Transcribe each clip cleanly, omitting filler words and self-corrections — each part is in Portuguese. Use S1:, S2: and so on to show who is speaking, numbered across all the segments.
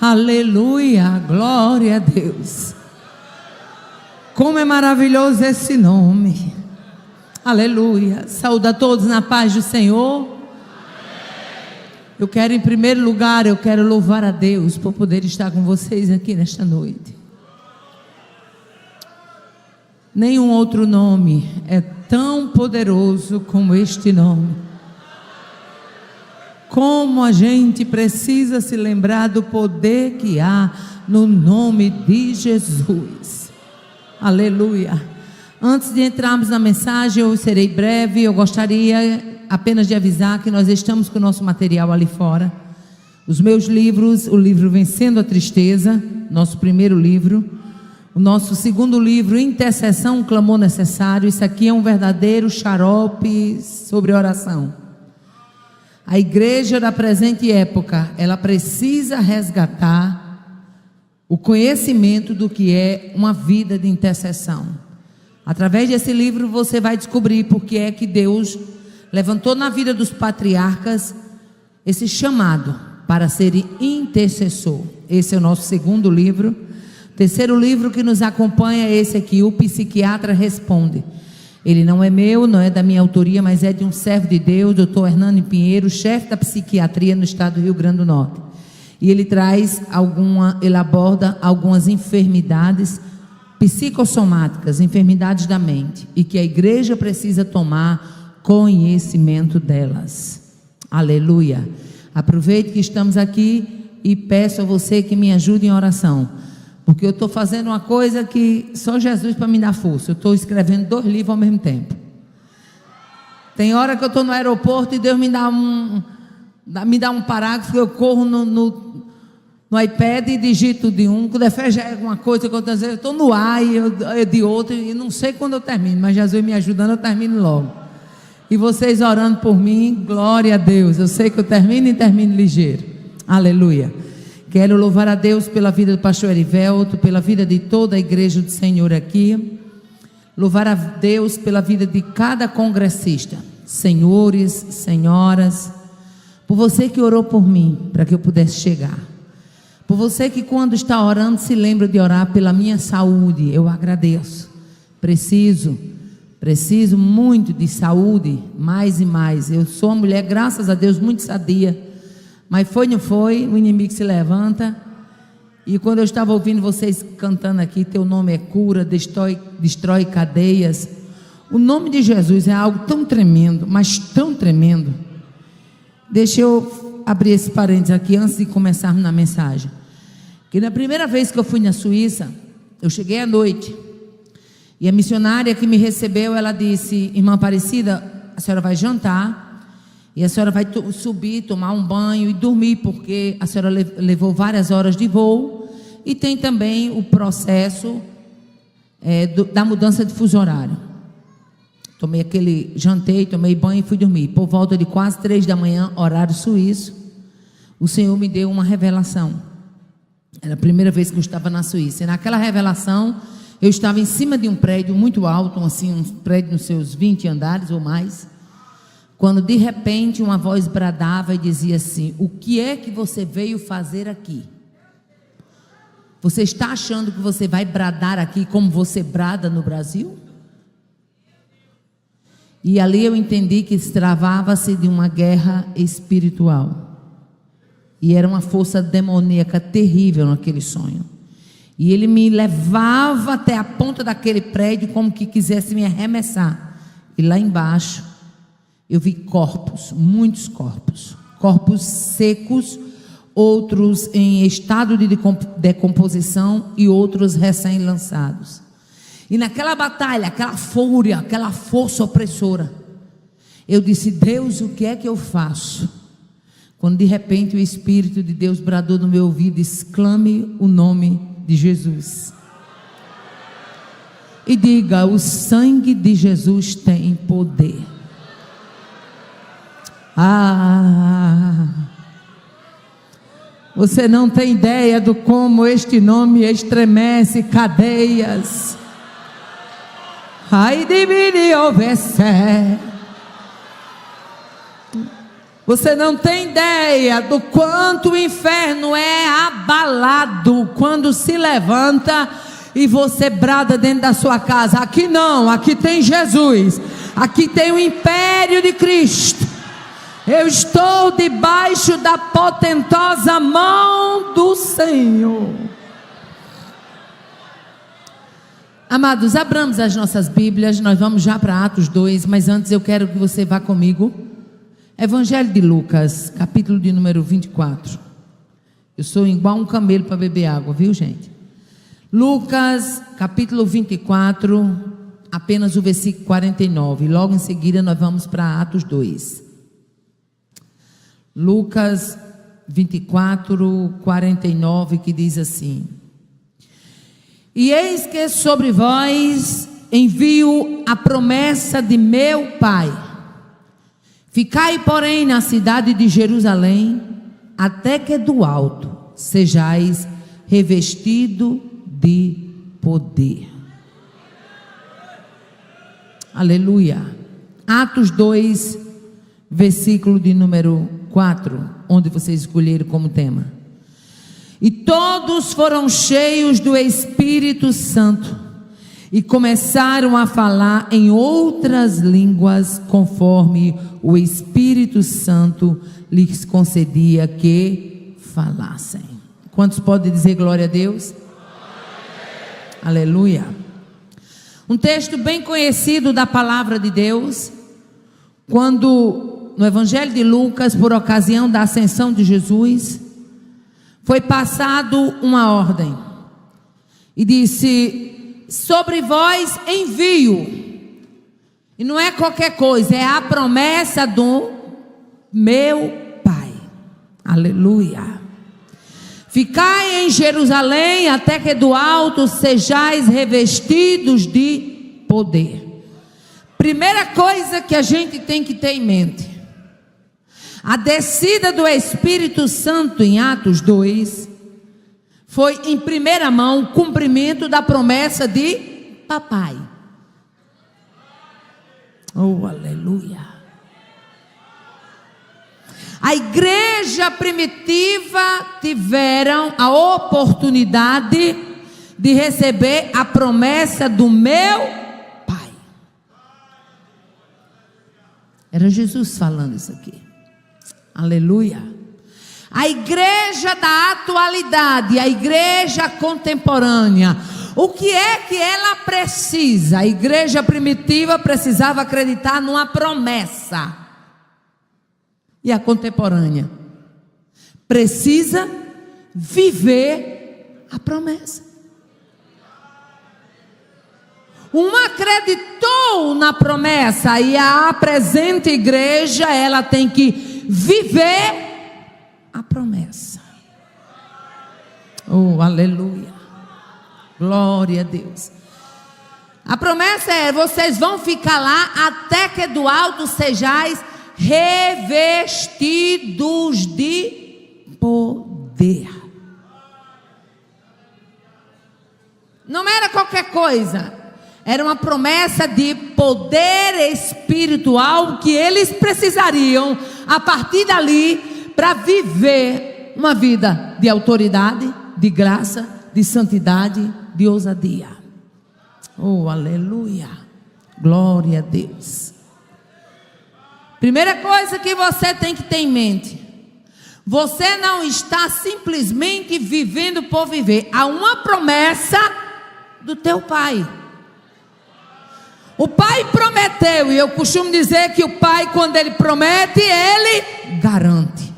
S1: Aleluia, glória a Deus. Como é maravilhoso esse nome. Aleluia. Saúde a todos na paz do Senhor. Eu quero, em primeiro lugar, louvar a Deus por poder estar com vocês aqui nesta noite. Nenhum outro nome é tão poderoso como este nome. Como a gente precisa se lembrar do poder que há no nome de Jesus. Aleluia. Antes de entrarmos na mensagem, eu serei breve. Eu gostaria apenas de avisar que nós estamos com o nosso material ali fora. Os meus livros, o livro Vencendo a Tristeza, nosso primeiro livro. O nosso segundo livro, Intercessão, um Clamor Necessário. Isso aqui é um verdadeiro xarope sobre oração. A igreja da presente época, ela precisa resgatar o conhecimento do que é uma vida de intercessão. Através desse livro você vai descobrir porque é que Deus levantou na vida dos patriarcas esse chamado para ser intercessor. Esse é o nosso segundo livro. O terceiro livro que nos acompanha é esse aqui, O Psiquiatra Responde. Ele não é meu, não é da minha autoria, mas é de um servo de Deus, Dr. Hernani Pinheiro, chefe da psiquiatria no estado do Rio Grande do Norte. E ele aborda algumas enfermidades psicossomáticas, enfermidades da mente, e que a igreja precisa tomar conhecimento delas. Aleluia. Aproveite que estamos aqui e peço a você que me ajude em oração, porque eu estou fazendo uma coisa que só Jesus para me dar força. Eu estou escrevendo 2 livros ao mesmo tempo. Tem hora que eu estou no aeroporto e Deus me dá um parágrafo que eu corro no iPad e digito de um. Quando já é alguma coisa que eu estou no ar e eu de outro, e não sei quando eu termino, mas Jesus me ajudando, eu termino logo. E vocês orando por mim, glória a Deus. Eu sei que eu termino e termino ligeiro. Aleluia. Quero louvar a Deus pela vida do pastor Erivelto, pela vida de toda a igreja do Senhor aqui. Louvar a Deus pela vida de cada congressista, senhores, senhoras, por você que orou por mim, para que eu pudesse chegar. Por você que quando está orando se lembra de orar pela minha saúde, eu agradeço. Preciso muito de saúde, mais e mais. Eu sou uma mulher, graças a Deus, muito sadia. Mas não foi, o inimigo se levanta. E quando eu estava ouvindo vocês cantando aqui, teu nome é cura, destrói cadeias. O nome de Jesus é algo tão tremendo, mas tão tremendo. Deixa eu abrir esse parênteses aqui antes de começarmos na mensagem. Que na primeira vez que eu fui na Suíça, eu cheguei à noite. E a missionária que me recebeu, ela disse: irmã Aparecida, a senhora vai jantar. E a senhora vai subir, tomar um banho e dormir, porque a senhora levou várias horas de voo. E tem também o processo da mudança de fuso horário. Jantei, tomei banho e fui dormir. Por volta de quase 3 da manhã, horário suíço, o Senhor me deu uma revelação. Era a primeira vez que eu estava na Suíça. E naquela revelação, eu estava em cima de um prédio muito alto, assim, um prédio nos seus 20 andares ou mais. Quando de repente uma voz bradava e dizia assim: o que é que você veio fazer aqui? Você está achando que você vai bradar aqui como você brada no Brasil? E ali eu entendi que travava-se de uma guerra espiritual. E era uma força demoníaca terrível naquele sonho. E ele me levava até a ponta daquele prédio como que quisesse me arremessar. E lá embaixo eu vi corpos, muitos corpos secos, outros em estado de decomposição e outros recém-lançados. E naquela batalha, aquela fúria, aquela força opressora, eu disse: Deus, o que é que eu faço? Quando de repente o Espírito de Deus bradou no meu ouvido: exclame o nome de Jesus. E diga: o sangue de Jesus tem poder. Você não tem ideia do como este nome estremece cadeias. Ai, divide, Você não tem ideia do quanto o inferno é abalado quando se levanta e você brada dentro da sua casa: aqui não, aqui tem Jesus, aqui tem o império de Cristo. Eu estou debaixo da potentosa mão do Senhor. Amados, abramos as nossas Bíblias, nós vamos já para Atos 2, mas antes eu quero que você vá comigo. Evangelho de Lucas, capítulo de número 24. Eu sou igual um camelo para beber água, viu, gente? Lucas, capítulo 24, apenas o versículo 49. Logo em seguida nós vamos para Atos 2. Lucas 24, 49, que diz assim: E eis que sobre vós envio a promessa de meu Pai. Ficai, porém, na cidade de Jerusalém, até que do alto sejais revestido de poder. Aleluia. Atos 2, versículo de número 4, onde vocês escolheram como tema. E todos foram cheios do Espírito Santo e começaram a falar em outras línguas, conforme o Espírito Santo lhes concedia que falassem. Quantos podem dizer glória a Deus? Aleluia. Um texto bem conhecido da palavra de Deus, quando no Evangelho de Lucas, por ocasião da ascensão de Jesus, foi passado uma ordem e disse: sobre vós envio. E não é qualquer coisa, é a promessa do meu Pai. Aleluia. Ficai em Jerusalém até que do alto sejais revestidos de poder. Primeira coisa que a gente tem que ter em mente: a descida do Espírito Santo em Atos 2 foi em primeira mão cumprimento da promessa de papai. Oh, aleluia. A igreja primitiva tiveram a oportunidade de receber a promessa do meu Pai. Era Jesus falando isso aqui. Aleluia. A igreja da atualidade, a igreja contemporânea, o que é que ela precisa? A igreja primitiva precisava acreditar numa promessa. E a contemporânea precisa viver a promessa. Uma acreditou na promessa e a presente igreja, ela tem que viver a promessa. Oh, aleluia. Glória a Deus. A promessa é: vocês vão ficar lá até que do alto sejais revestidos de poder. Não era qualquer coisa, era uma promessa de poder espiritual que eles precisariam a partir dali para viver uma vida de autoridade, de graça, de santidade, de ousadia. Oh, aleluia. Glória a Deus. Primeira coisa que você tem que ter em mente: você não está simplesmente vivendo por viver. Há uma promessa do teu Pai. O Pai prometeu, e eu costumo dizer que o Pai, quando Ele promete, Ele garante.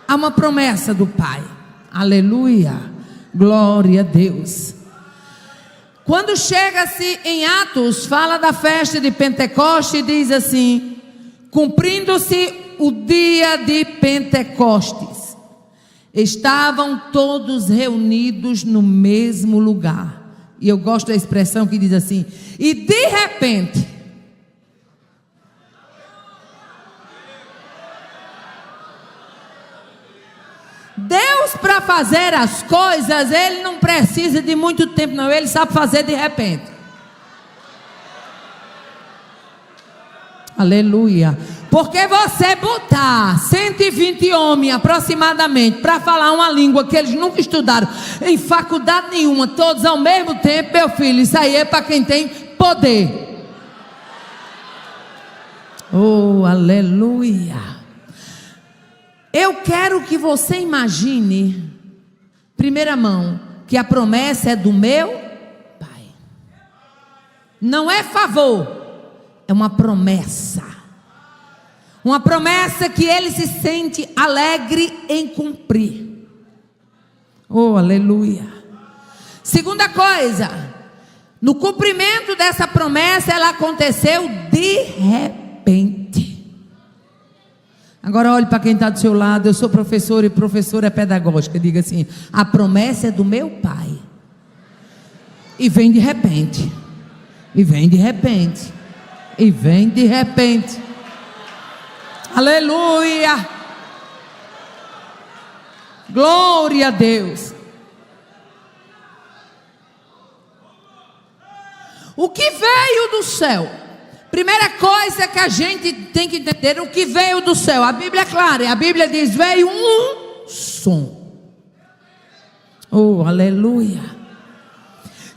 S1: Há uma promessa do Pai. Aleluia. Glória a Deus. Quando chega-se em Atos, fala da festa de Pentecostes e diz assim: cumprindo-se o dia de Pentecostes, estavam todos reunidos no mesmo lugar. E eu gosto da expressão que diz assim: e de repente, Deus, para fazer as coisas, Ele não precisa de muito tempo, não. Ele sabe fazer de repente. Aleluia. Porque você botar 120 homens aproximadamente para falar uma língua que eles nunca estudaram em faculdade nenhuma, todos ao mesmo tempo, meu filho, isso aí é para quem tem poder. Oh, aleluia. Eu quero que você imagine, primeira mão, que a promessa é do meu Pai. Não é favor, é uma promessa. Uma promessa que Ele se sente alegre em cumprir. Oh, aleluia. Segunda coisa, no cumprimento dessa promessa, ela aconteceu de repente. Agora olhe para quem está do seu lado. Eu sou professora e professora pedagógica. Diga assim: a promessa é do meu Pai. E vem de repente. E vem de repente. E vem de repente. Aleluia. Glória a Deus. O que veio do céu? Primeira coisa que a gente tem que entender: o que veio do céu. A Bíblia é clara, a Bíblia diz: veio um som. Oh, aleluia.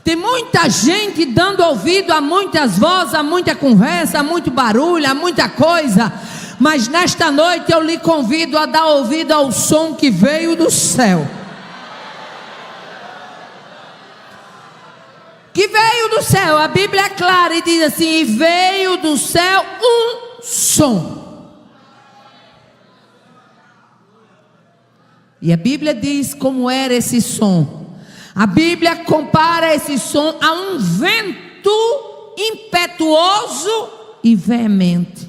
S1: Tem muita gente dando ouvido a muitas vozes, a muita conversa, a muito barulho, a muita coisa. Mas nesta noite eu lhe convido a dar ouvido ao som que veio do céu. Que veio do céu, a Bíblia é clara e diz assim: e veio do céu um som. E a Bíblia diz como era esse som. A Bíblia compara esse som a um vento impetuoso e veemente.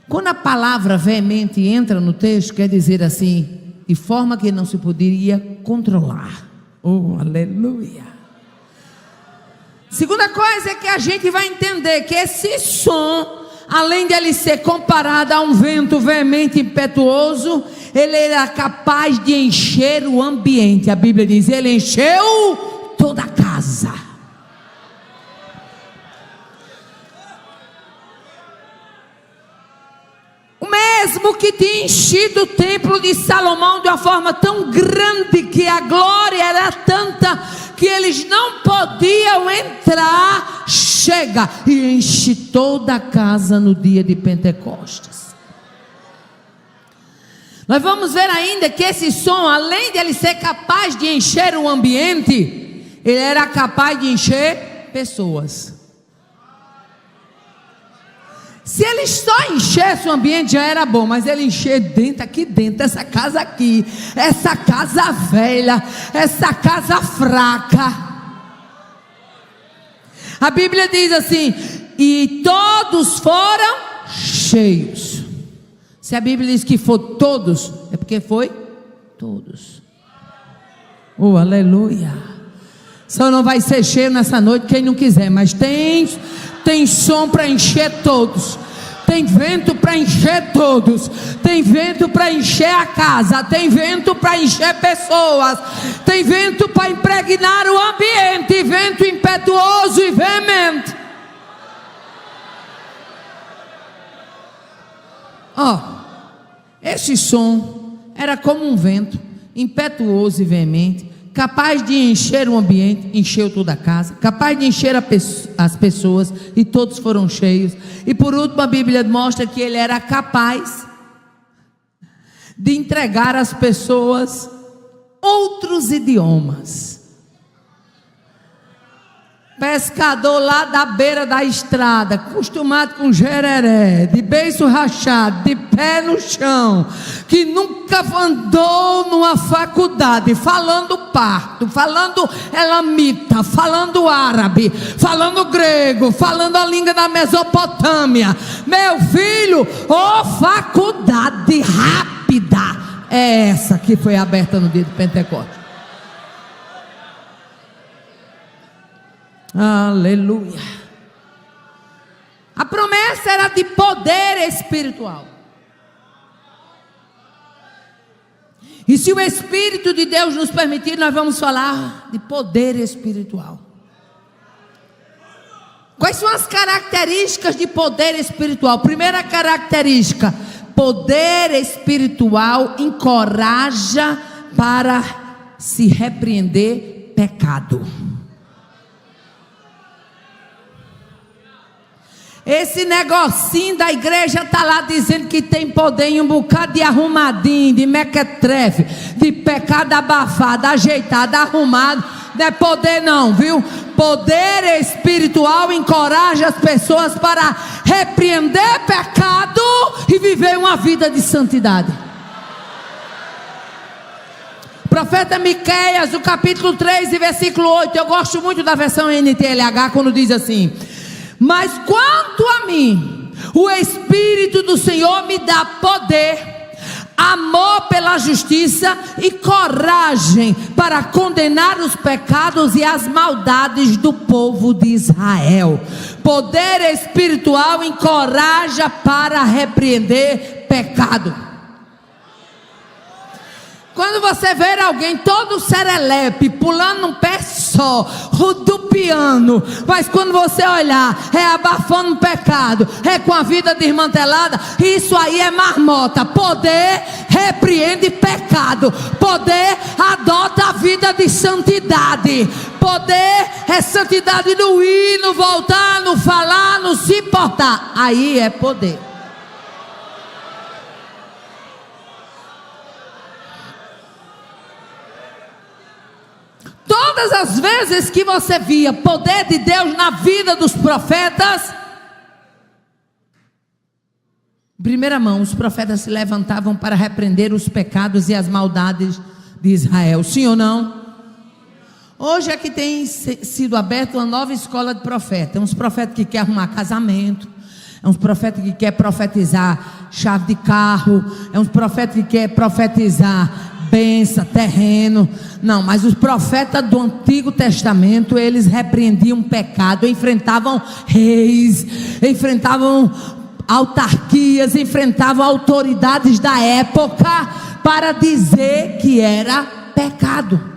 S1: Quando a palavra veemente entra no texto, quer dizer assim, de forma que não se poderia controlar. Oh, aleluia. Segunda coisa é que a gente vai entender que esse som, além de ele ser comparado a um vento veemente e impetuoso, ele era capaz de encher o ambiente. A Bíblia diz: ele encheu toda a casa. O mesmo que tinha enchido o templo de Salomão de uma forma tão grande, que a glória era tanta que eles não podiam entrar, chega e enche toda a casa no dia de Pentecostes. Nós vamos ver ainda que esse som, além de ele ser capaz de encher o ambiente, ele era capaz de encher pessoas. Se ele só enchesse o ambiente já era bom, mas ele encher dentro, aqui dentro, essa casa aqui, essa casa velha, essa casa fraca. A Bíblia diz assim: e todos foram cheios. Se a Bíblia diz que foi todos, é porque foi todos. Oh, aleluia. Só não vai ser cheio nessa noite quem não quiser, mas tem som para encher todos. Tem vento para encher todos. Tem vento para encher a casa. Tem vento para encher pessoas. Tem vento para impregnar o ambiente. Vento impetuoso e veemente. Esse som era como um vento impetuoso e veemente, capaz de encher o ambiente. Encheu toda a casa, capaz de encher as pessoas, e todos foram cheios. E por último, a Bíblia mostra que ele era capaz de entregar às pessoas outros idiomas. Pescador lá da beira da estrada, acostumado com jereré, de beiço rachado, de pé no chão, que nunca andou numa faculdade, falando parto, falando elamita, falando árabe, falando grego, falando a língua da Mesopotâmia. Meu filho, faculdade rápida é essa que foi aberta no dia de Pentecostes. Aleluia. A promessa era de poder espiritual. E se o Espírito de Deus nos permitir, nós vamos falar de poder espiritual. Quais são as características de poder espiritual? Primeira característica: poder espiritual encoraja para se repreender pecado. Esse negocinho da igreja está lá dizendo que tem poder em um bocado de arrumadinho, de mequetrefe, de pecado abafado, ajeitado, arrumado. Não é poder não, viu? Poder espiritual encoraja as pessoas para repreender pecado e viver uma vida de santidade. Profeta Miqueias, o capítulo 3 e versículo 8. Eu gosto muito da versão NTLH quando diz assim: mas quanto a mim, o Espírito do Senhor me dá poder, amor pela justiça e coragem para condenar os pecados e as maldades do povo de Israel. Poder espiritual encoraja para repreender pecado. Quando você ver alguém todo serelepe, pulando um pé só, rodopiando, mas quando você olhar, é abafando o pecado, é com a vida desmantelada, isso aí é marmota. Poder repreende pecado, poder adota a vida de santidade. Poder é santidade no ir, no voltar, no falar, no se portar. Aí é poder. Todas as vezes que você via poder de Deus na vida dos profetas, em primeira mão, os profetas se levantavam para repreender os pecados e as maldades de Israel. Sim ou não? Hoje é que tem sido aberta uma nova escola de profeta. É uns profetas que querem arrumar casamento, é uns profetas que querem profetizar chave de carro, é uns profetas que querem profetizar bênção, terreno. Não, mas os profetas do Antigo Testamento, eles repreendiam pecado, enfrentavam reis, enfrentavam autarquias, enfrentavam autoridades da época para dizer que era pecado.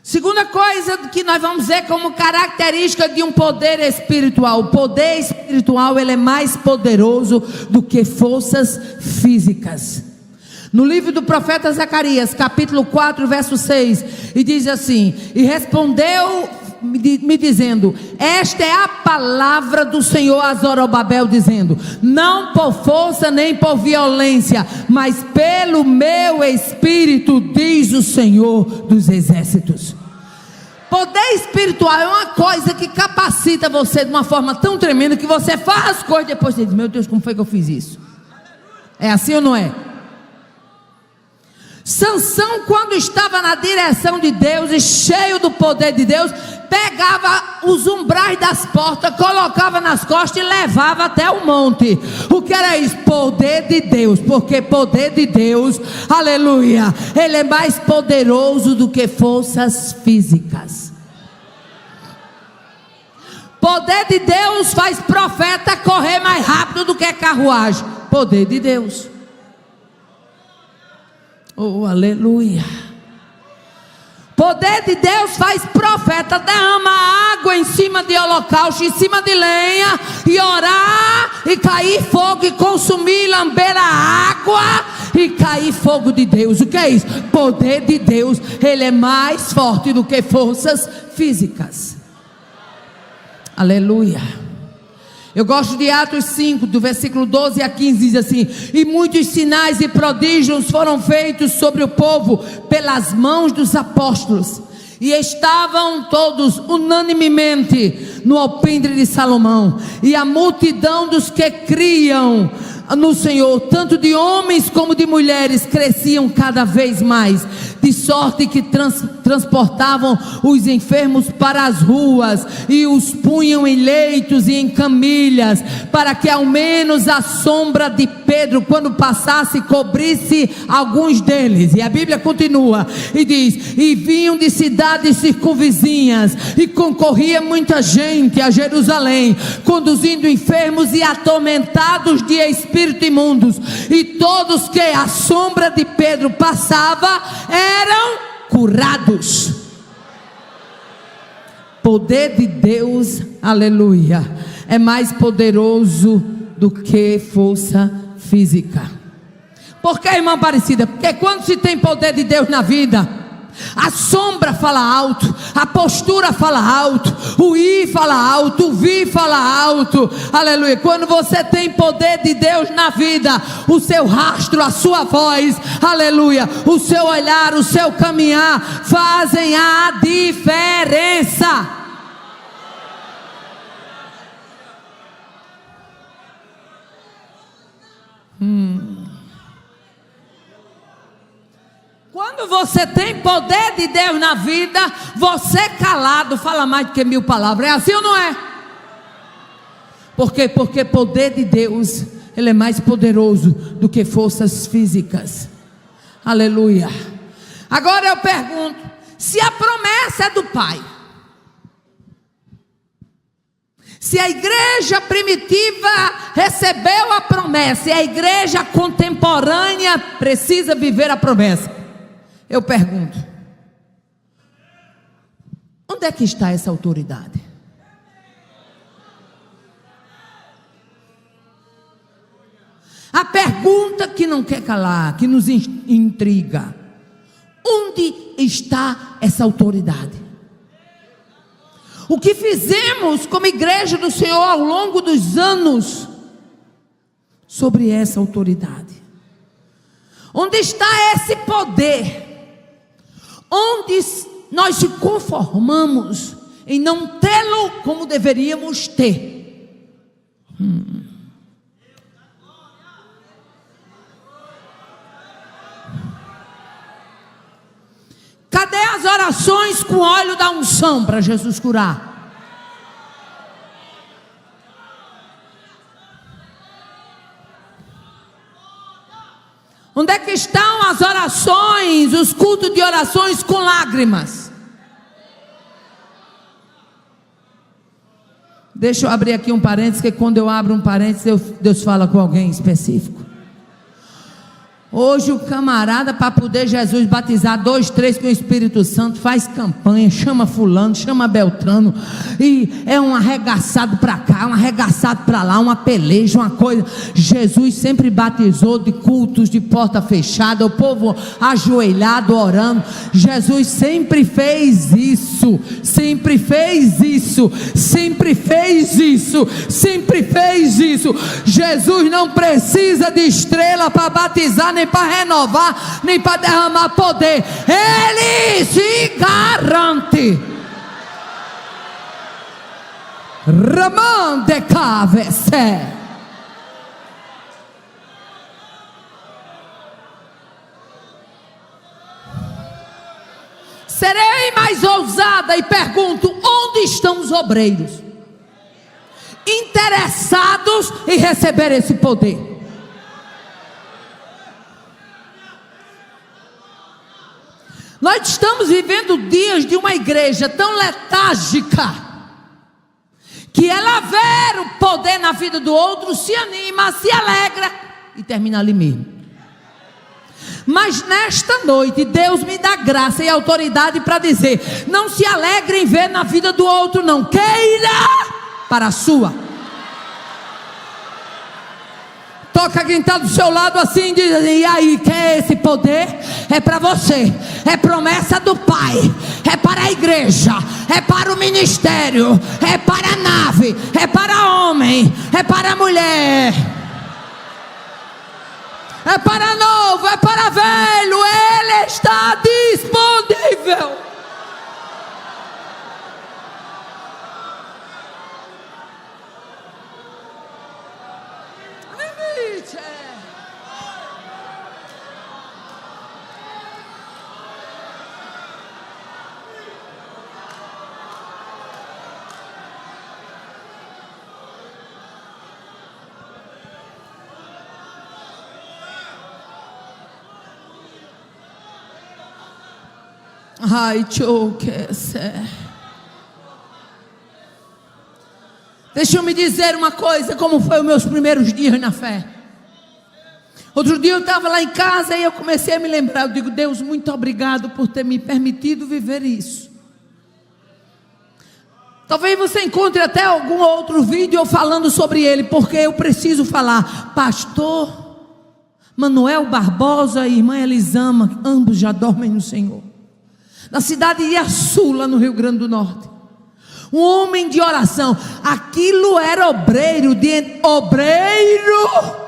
S1: Segunda coisa que nós vamos ver como característica de um poder espiritual: o poder espiritual, ele é mais poderoso do que forças físicas. No livro do profeta Zacarias, capítulo 4, verso 6, e diz assim: e respondeu me dizendo, esta é a palavra do Senhor a Zorobabel, dizendo, não por força nem por violência, mas pelo meu Espírito, diz o Senhor dos exércitos. Poder espiritual é uma coisa que capacita você de uma forma tão tremenda, que você faz as coisas e depois você diz, meu Deus, como foi que eu fiz isso? É assim ou não é? Sansão, quando estava na direção de Deus e cheio do poder de Deus, pegava os umbrais das portas, colocava nas costas e levava até o monte. O que era isso? Poder de Deus. Porque poder de Deus, aleluia, ele é mais poderoso do que forças físicas. Poder de Deus faz profeta correr mais rápido do que carruagem. Poder de Deus. Oh, aleluia. Poder de Deus faz profeta derrama água em cima de holocausto, em cima de lenha, e orar, e cair fogo, e consumir, lamber a água, e cair fogo de Deus. O que é isso? Poder de Deus, ele é mais forte do que forças físicas. Aleluia. Eu gosto de Atos 5, do versículo 12 a 15, diz assim, e muitos sinais e prodígios foram feitos sobre o povo pelas mãos dos apóstolos, e estavam todos unanimemente no alpendre de Salomão, e a multidão dos que criam no Senhor, tanto de homens como de mulheres, cresciam cada vez mais, de sorte que transportavam os enfermos para as ruas, e os punham em leitos e em camilhas, para que ao menos a sombra de Pedro, quando passasse, cobrisse alguns deles. E a Bíblia continua e diz, e vinham de cidades circunvizinhas, e concorria muita gente a Jerusalém, conduzindo enfermos e atormentados de espírito imundos, e todos que a sombra de Pedro passava eram curados. Poder de Deus, aleluia, é mais poderoso do que força física. Por que, irmã Aparecida? Porque quando se tem poder de Deus na vida, a sombra fala alto, a postura fala alto, o ir fala alto, o vir fala alto, aleluia. Quando você tem poder de Deus na vida, o seu rastro, a sua voz, aleluia, o seu olhar, o seu caminhar fazem a diferença. Quando você tem poder de Deus na vida, você calado fala mais do que 1000 palavras. É assim ou não é? Por quê? Porque poder de Deus, ele é mais poderoso do que forças físicas. Aleluia. Agora eu pergunto, se a promessa é do Pai, se a igreja primitiva recebeu a promessa e a igreja contemporânea precisa viver a promessa, eu pergunto, onde é que está essa autoridade? A pergunta que não quer calar, que nos intriga: onde está essa autoridade? O que fizemos como igreja do Senhor ao longo dos anos sobre essa autoridade? Onde está esse poder? Onde nós se conformamos em não tê-lo como deveríamos ter? Cadê as orações com óleo da unção para Jesus curar? Onde é que estão as orações, os cultos de orações com lágrimas? Deixa eu abrir aqui um parênteses, que quando eu abro um parênteses, Deus fala com alguém específico. Hoje o camarada, para poder Jesus batizar 2, 3 com o Espírito Santo, faz campanha, chama fulano, chama Beltrano, e é um arregaçado para cá, um arregaçado para lá, uma peleja, uma coisa. Jesus sempre batizou de cultos de porta fechada, o povo ajoelhado orando. Jesus sempre fez isso, sempre fez isso, sempre fez isso, sempre fez isso. Jesus não precisa de estrela para batizar, nem para renovar, nem para derramar poder. Ele se garante. Ramande cavece. Serei mais ousada e pergunto: onde estão os obreiros interessados em receber esse poder? Nós estamos vivendo dias de uma igreja tão letárgica, que ela vê o poder na vida do outro, se anima, se alegra e termina ali mesmo. Mas nesta noite Deus me dá graça e autoridade para dizer: não se alegre em ver na vida do outro, não, queira para a sua. Toca quem está do seu lado assim e diz assim: e aí, quer esse poder? É para você, é promessa do Pai, é para a igreja, é para o ministério, é para a nave, é para homem, é para a mulher, é para novo, é para velho. Ele está disponível. Ai, deixa eu me dizer uma coisa, como foi os meus primeiros dias na fé. Outro dia eu estava lá em casa e eu comecei a me lembrar. Eu digo: Deus, muito obrigado por ter me permitido viver isso. Talvez você encontre até algum outro vídeo eu falando sobre ele, porque eu preciso falar. Pastor Manuel Barbosa e irmã Elisama, ambos já dormem no Senhor, na cidade de Açula, no Rio Grande do Norte. Um homem de oração. Aquilo era obreiro.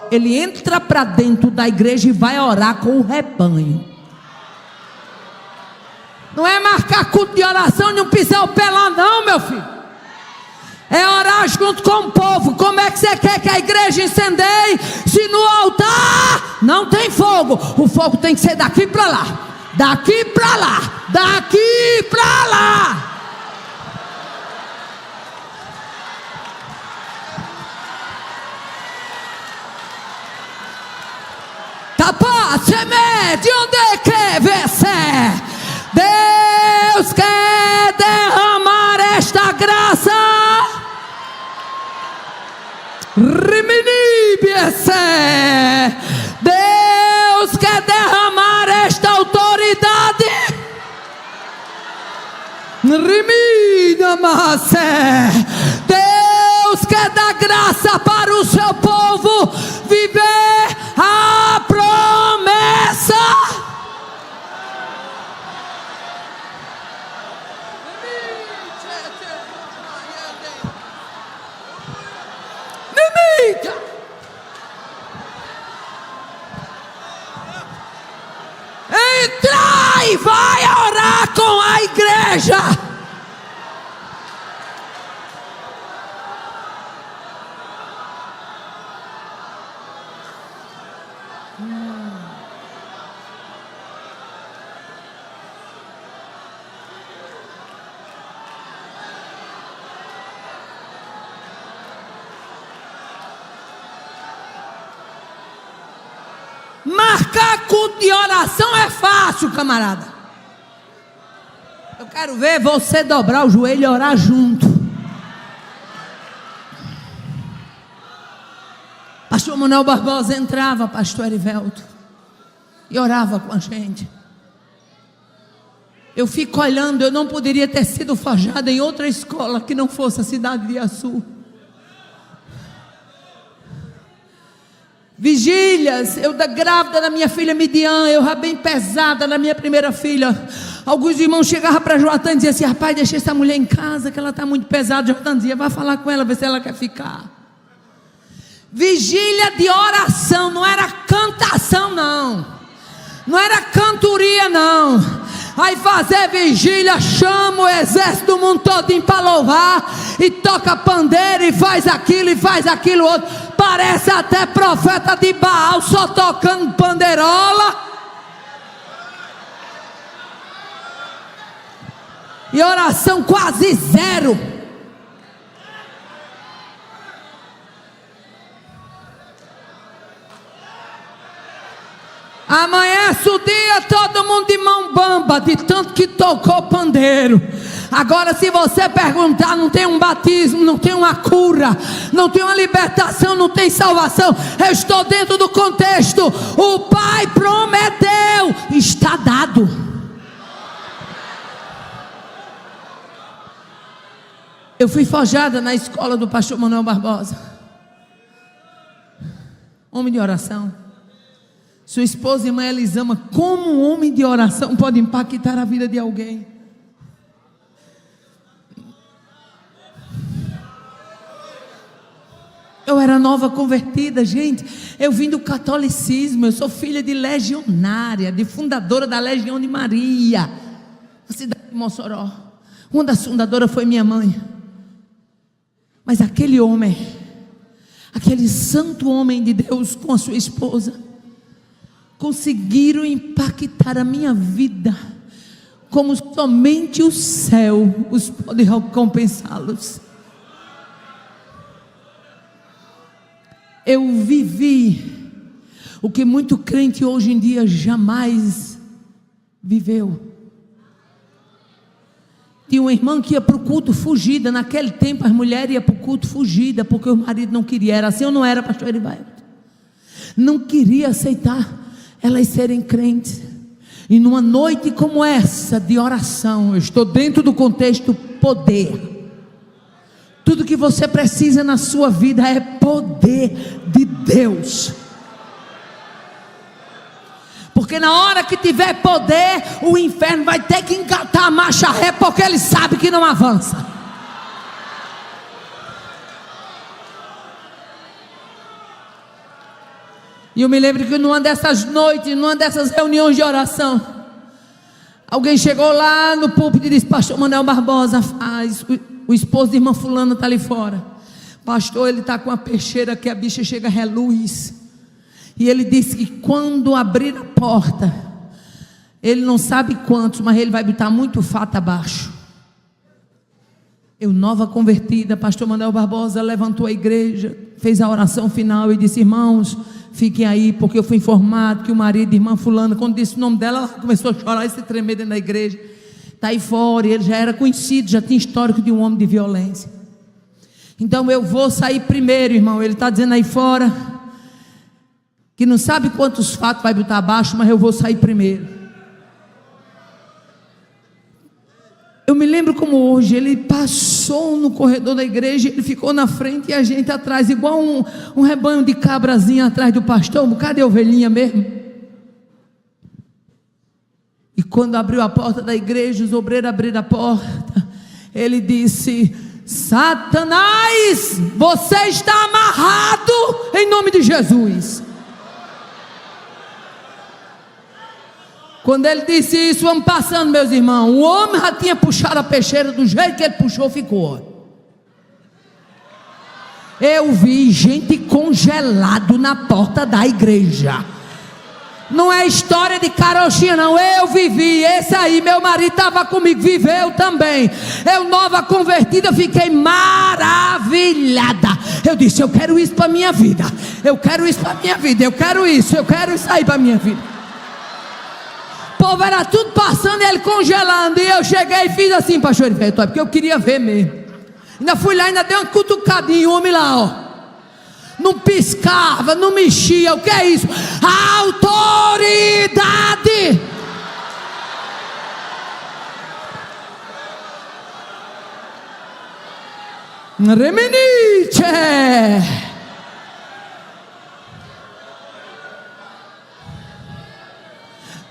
S1: Ele entra para dentro da igreja e vai orar com o rebanho. Não é marcar culto de oração e não pisar o pé lá não, meu filho. É orar junto com o povo. Como é que você quer que a igreja incendeie se no altar não tem fogo? O fogo tem que ser daqui para lá, daqui para lá, daqui para lá. Tapá, semente, onde é que vencer? Deus quer derramar esta graça. Deus quer derramar esta autoridade. Deus quer dar graça para o seu povo viver a promessa. Entra e vai orar com a igreja. Marcar culto de oração é fácil, camarada. Eu quero ver você dobrar o joelho e orar junto. Pastor Manuel Barbosa entrava, pastor Erivelto, e orava com a gente. Eu fico olhando, eu não poderia ter sido forjada em outra escola que não fosse a cidade de Açu. Vigílias, eu grávida da minha filha Midian, eu já bem pesada na minha primeira filha. Alguns irmãos chegavam para Joatã e diziam assim: rapaz, deixa essa mulher em casa que ela está muito pesada. Joatã dizia: vai falar com ela, ver se ela quer ficar. Vigília de oração, não era cantação não, não era cantoria não. Aí fazer vigília, chama o exército do mundo todinho para louvar, e toca pandeiro, e faz aquilo outro. Parece até profeta de Baal, só tocando pandeirola. E oração quase zero. Amanhece o dia, todo mundo de mão bamba, de tanto que tocou pandeiro. Agora, se você perguntar, não tem um batismo, não tem uma cura, não tem uma libertação, não tem salvação. Eu estou dentro do contexto. O Pai prometeu, está dado. Eu fui forjada na escola do pastor Manuel Barbosa, homem de oração. Sua esposa, irmã Elisama, como um homem de oração pode impactar a vida de alguém? Eu era nova convertida, gente. Eu vim do catolicismo. Eu sou filha de legionária, de fundadora da Legião de Maria, na cidade de Mossoró. Uma das fundadoras foi minha mãe. Mas aquele homem, aquele santo homem de Deus com a sua esposa, conseguiram impactar a minha vida como somente o céu os pode recompensá-los. Eu vivi o que muito crente hoje em dia jamais viveu. Tinha uma irmã que ia para o culto fugida. Naquele tempo as mulheres iam para o culto fugida, porque o marido não queria. Era assim ou não era, pastor Erivelto? não queria aceitar elas serem crentes. E numa noite como essa de oração, eu estou dentro do contexto poder. Tudo que você precisa na sua vida é poder de Deus. Porque na hora que tiver poder, o inferno vai ter que engatar a marcha ré, porque ele sabe que não avança. E eu me lembro que numa dessas noites, numa dessas reuniões de oração, alguém chegou lá no púlpito e disse: pastor Manuel Barbosa, o esposo de irmã fulana está ali fora. Pastor, ele está com a peixeira que a bicha chega a reluz. E ele disse que quando abrir a porta, ele não sabe quantos, mas ele vai botar muito fato abaixo. Eu, nova convertida, pastor Manuel Barbosa levantou a igreja, fez a oração final e disse: irmãos, fiquem aí, porque eu fui informado que o marido de irmã fulana, quando disse o nome dela, ela começou a chorar e se tremer dentro da igreja. Está aí fora, e ele já era conhecido, já tinha histórico de um homem de violência. Então eu vou sair primeiro, irmão. Ele está dizendo aí fora que não sabe quantos fatos vai botar abaixo, mas eu vou sair primeiro. Eu me lembro como hoje, ele passou no corredor da igreja, ele ficou na frente e a gente atrás, igual um rebanho de cabrazinha atrás do pastor, um bocado de ovelhinha mesmo. E quando abriu a porta da igreja, os obreiros abriram a porta, ele disse: Satanás, você está amarrado em nome de Jesus. Quando ele disse isso, vamos passando, meus irmãos, o homem já tinha puxado a peixeira, do jeito que ele puxou, ficou. Eu vi gente congelado na porta da igreja. Não é história de carochinha não, eu vivi. Esse aí, meu marido estava comigo, viveu também. Eu, nova convertida, fiquei maravilhada. Eu disse: eu quero isso para a minha vida. Eu quero isso para a minha vida. Eu quero isso aí para a minha vida. O povo era tudo passando e ele congelando. E eu cheguei e fiz assim, pastor, porque eu queria ver mesmo. Ainda fui lá, ainda dei uma cutucadinha, o homem lá, ó. Não piscava, não mexia. O que é isso? Autoridade. Remenite.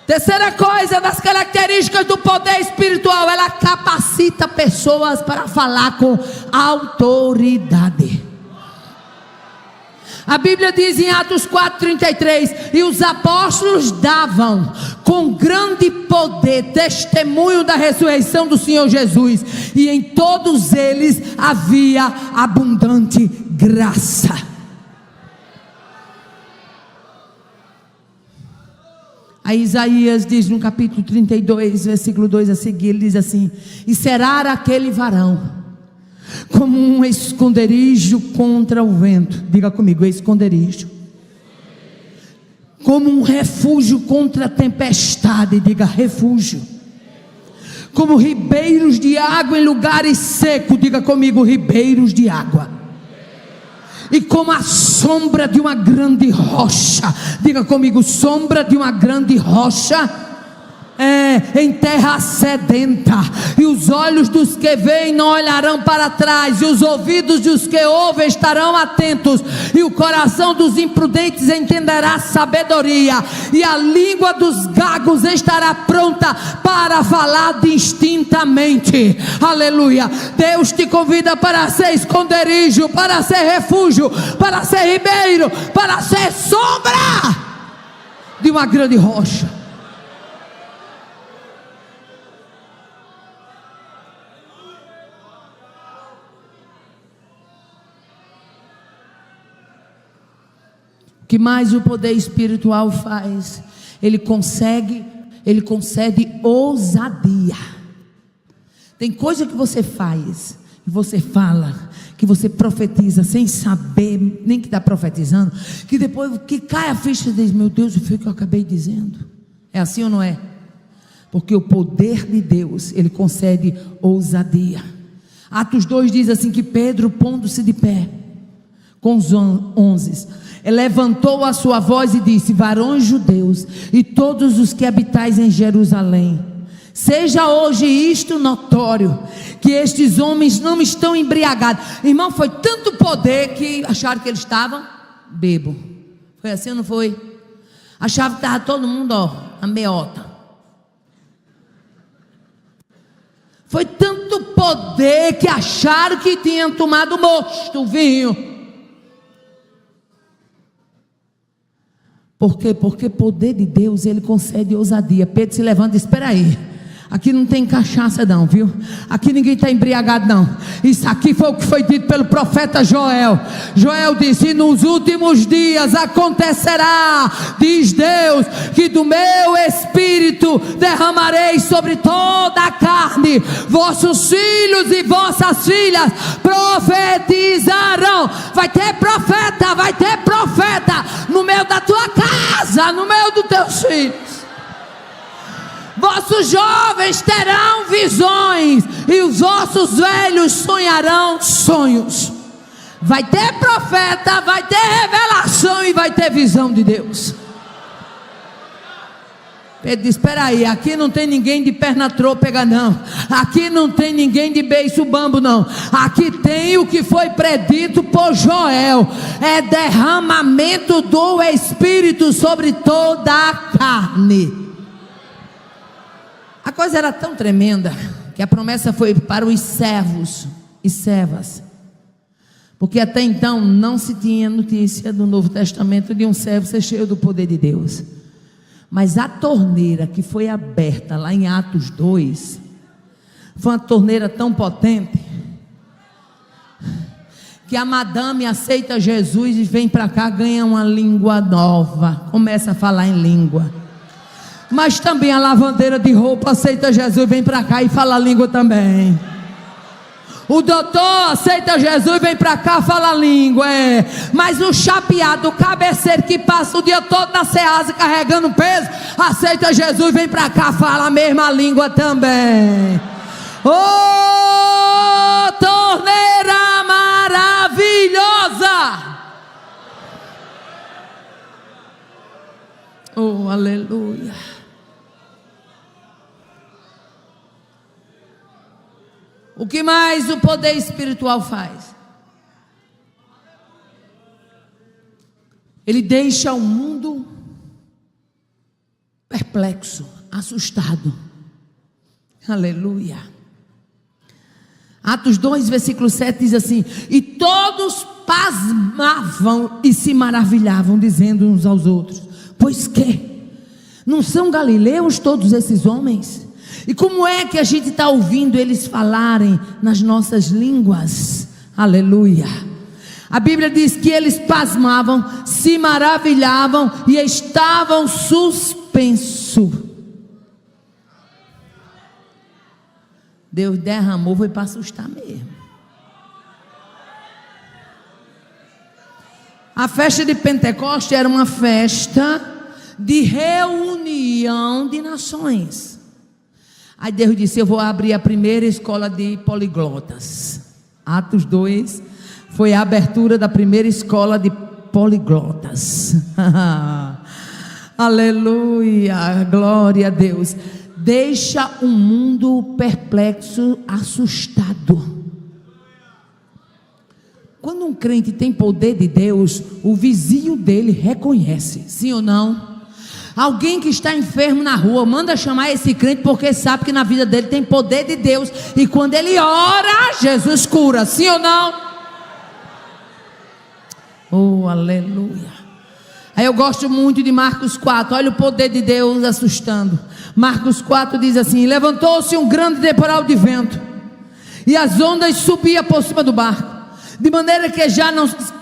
S1: Terceira coisa das características do poder espiritual: ela capacita pessoas para falar com autoridade. A Bíblia diz em Atos 4:33: e os apóstolos davam com grande poder testemunho da ressurreição do Senhor Jesus, e em todos eles havia abundante graça. Aí Isaías diz no capítulo 32, versículo 2 a seguir, ele diz assim: e será aquele varão como um esconderijo contra o vento. Diga comigo: esconderijo. Como um refúgio contra a tempestade. Diga: refúgio. Como ribeiros de água em lugares secos. Diga comigo: ribeiros de água. E como a sombra de uma grande rocha. Diga comigo: sombra de uma grande rocha. Em terra sedenta. E os olhos dos que veem não olharão para trás, e os ouvidos dos que ouvem estarão atentos, e o coração dos imprudentes entenderá sabedoria, e a língua dos gagos estará pronta para falar distintamente. Aleluia. Deus te convida para ser esconderijo, para ser refúgio, para ser ribeiro, para ser sombra de uma grande rocha. O que mais o poder espiritual faz? Ele concede ousadia. Tem coisa que você faz, que você fala, que você profetiza sem saber nem que está profetizando, que depois que cai a ficha e diz: meu Deus, o que eu acabei dizendo? É assim ou não é? Porque o poder de Deus, ele concede ousadia. Atos 2 diz assim: que Pedro, pondo-se de pé, com os 11. Levantou a sua voz e disse: varões judeus e todos os que habitais em Jerusalém, seja hoje isto notório, que estes homens não estão embriagados. Irmão, foi tanto poder que acharam que eles estavam bêbados. Foi assim ou não foi? Achavam que estava todo mundo, a meota. Foi tanto poder que acharam que tinham tomado mosto o vinho. Por quê? Porque o poder de Deus, ele concede ousadia. Pedro se levanta e diz: espera aí, aqui não tem cachaça não, viu? Aqui ninguém está embriagado não. Isso aqui foi o que foi dito pelo profeta Joel. Joel disse: e nos últimos dias acontecerá, diz Deus, que do meu espírito derramarei sobre toda a carne. Vossos filhos e vossas filhas profetizarão. Vai ter profeta no meio da tua casa, no meio dos teus filhos. Vossos jovens terão visões e os vossos velhos sonharão sonhos. Vai ter profeta, vai ter revelação e vai ter visão de Deus. Pedro diz: espera aí, aqui não tem ninguém de perna trôpega não. Aqui não tem ninguém de beiço bambo não. Aqui tem o que foi predito por Joel. É derramamento do Espírito sobre toda a carne. A coisa era tão tremenda que a promessa foi para os servos e servas, porque até então não se tinha notícia do Novo Testamento de um servo ser cheio do poder de Deus. Mas a torneira que foi aberta lá em Atos 2 foi uma torneira tão potente que a madame aceita Jesus e vem para cá, ganha uma língua nova, começa a falar em língua. Mas também a lavandeira de roupa aceita Jesus, vem para cá e fala a língua também. O doutor aceita Jesus, vem para cá, fala a língua, Mas o chapeado, o cabeceiro que passa o dia todo na Ceasa carregando peso, aceita Jesus, vem para cá, fala a mesma língua também. Oh, torneira maravilhosa! Oh, aleluia! O que mais o poder espiritual faz? Ele deixa o mundo perplexo, assustado. Aleluia. Atos 2, versículo 7 diz assim: e todos pasmavam e se maravilhavam, dizendo uns aos outros: pois que? Não são galileus todos esses homens? E como é que a gente está ouvindo eles falarem nas nossas línguas? Aleluia. A Bíblia diz que eles pasmavam, se maravilhavam e estavam suspensos. Deus derramou, foi para assustar mesmo. A festa de Pentecostes era uma festa de reunião de nações. Aí Deus disse: eu vou abrir a primeira escola de poliglotas. Atos 2 foi a abertura da primeira escola de poliglotas. Aleluia, glória a Deus. Deixa o mundo perplexo, assustado. Quando um crente tem poder de Deus, o vizinho dele reconhece, sim ou não? Alguém que está enfermo na rua, manda chamar esse crente, porque sabe que na vida dele tem poder de Deus, e quando ele ora, Jesus cura, sim ou não? Oh, aleluia. Aí eu gosto muito de Marcos 4, olha o poder de Deus assustando. Marcos 4 diz assim: levantou-se um grande temporal de vento, e as ondas subiam por cima do barco, de maneira que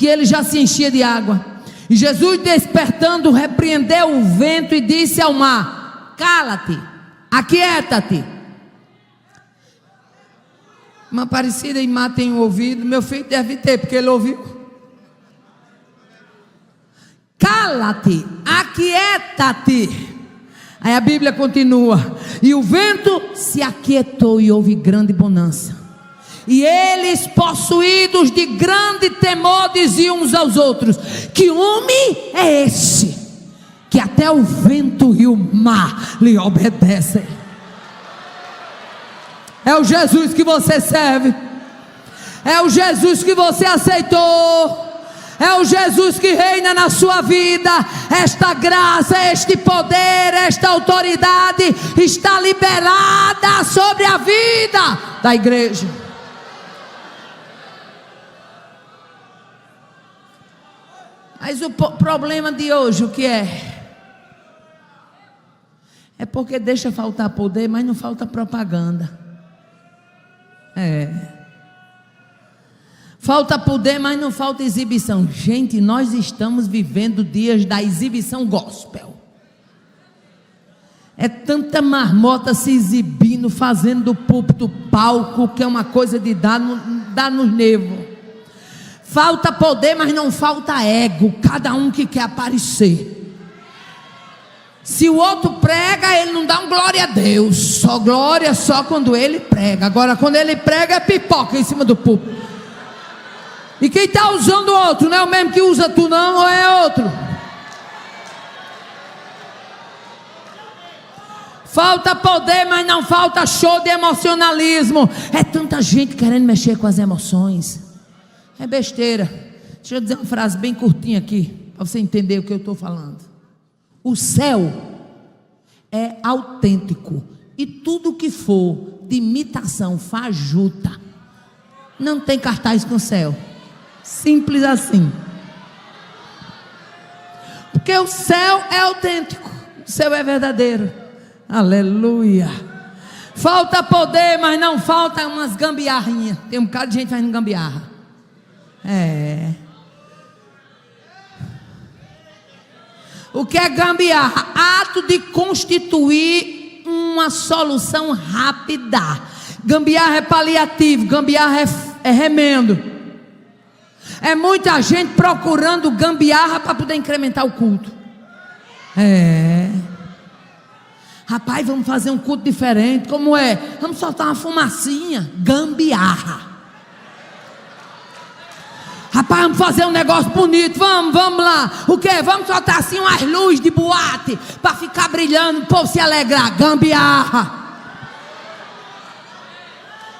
S1: ele já se enchia de água. E Jesus, despertando, repreendeu o vento e disse ao mar: cala-te, aquieta-te. Uma parecida em mar tem um ouvido, meu filho deve ter, porque ele ouviu. Cala-te, aquieta-te. Aí a Bíblia continua: e o vento se aquietou e houve grande bonança. E eles, possuídos de grande temor, diziam uns aos outros: que homem é esse, que até o vento e o mar lhe obedecem? É o Jesus que você serve, é o Jesus que você aceitou, é o Jesus que reina na sua vida. Esta graça, este poder, esta autoridade está liberada sobre a vida da igreja. Mas o problema de hoje, o que é? É porque deixa faltar poder, mas não falta propaganda. Falta poder, mas não falta exibição. Gente, nós estamos vivendo dias da exibição gospel. É tanta marmota se exibindo, fazendo do púlpito palco, que é uma coisa de dar nos nervos. Falta poder, mas não falta ego. Cada um que quer aparecer. Se o outro prega, ele não dá um glória a Deus. Só glória só quando ele prega. Agora quando ele prega é pipoca em cima do púlpito. E quem está usando o outro, não é o mesmo que usa tu não, ou é outro? Falta poder, mas não falta show de emocionalismo. É tanta gente querendo mexer com as emoções. É besteira. Deixa eu dizer uma frase bem curtinha aqui, para você entender o que eu estou falando. O céu é autêntico, e tudo que for de imitação fajuta não tem cartaz com o céu. Simples assim. Porque o céu é autêntico, o céu é verdadeiro. Aleluia. Falta poder, mas não falta umas gambiarrinhas. Tem um bocado de gente fazendo gambiarra. O que é gambiarra? Ato de constituir uma solução rápida. Gambiarra é paliativo, gambiarra é remendo. É muita gente procurando gambiarra para poder incrementar o culto. Rapaz, vamos fazer um culto diferente. Como é? Vamos soltar uma fumacinha. Gambiarra. Rapaz, vamos fazer um negócio bonito. Vamos lá. O que? Vamos soltar assim umas luzes de boate para ficar brilhando, o povo se alegrar. Gambiarra.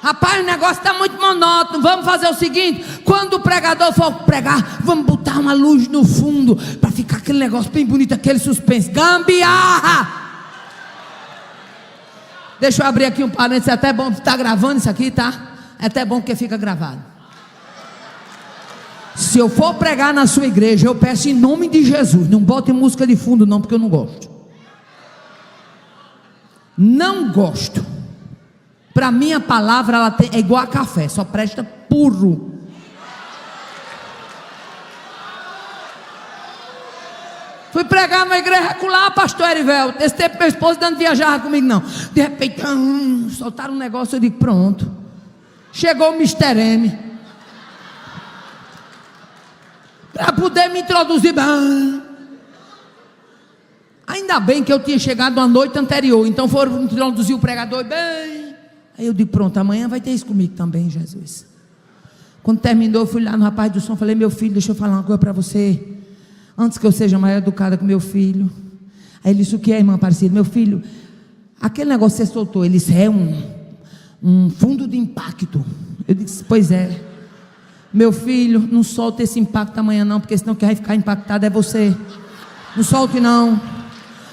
S1: Rapaz, o negócio está muito monótono. Vamos fazer o seguinte: quando o pregador for pregar, vamos botar uma luz no fundo para ficar aquele negócio bem bonito, aquele suspense. Gambiarra. Deixa eu abrir aqui um parênteses. É até bom estar gravando isso aqui, tá? É até bom porque fica gravado. Se eu for pregar na sua igreja, eu peço em nome de Jesus, não bote música de fundo não, porque eu não gosto. Não gosto. Para mim a palavra é igual a café, só presta puro. Fui pregar numa igreja regular, pastor Erivel. Esse tempo meu esposo não viajava comigo não. De repente, soltaram um negócio, eu digo, pronto. Chegou o Mr. M. Para poder me introduzir. Ainda bem que eu tinha chegado a noite anterior. Então foram introduzir o pregador bem. Aí eu digo, pronto, amanhã vai ter isso comigo também, Jesus. Quando terminou, eu fui lá no rapaz do som. Falei, meu filho, deixa eu falar uma coisa para você. Antes que eu seja mais educada com meu filho. Aí ele disse, o que é, irmã Aparecida? Meu filho, aquele negócio que você soltou, ele disse, é um fundo de impacto. Eu disse, pois é. Meu filho, não solte esse impacto amanhã não, porque senão quem vai ficar impactado é você. Não solte não.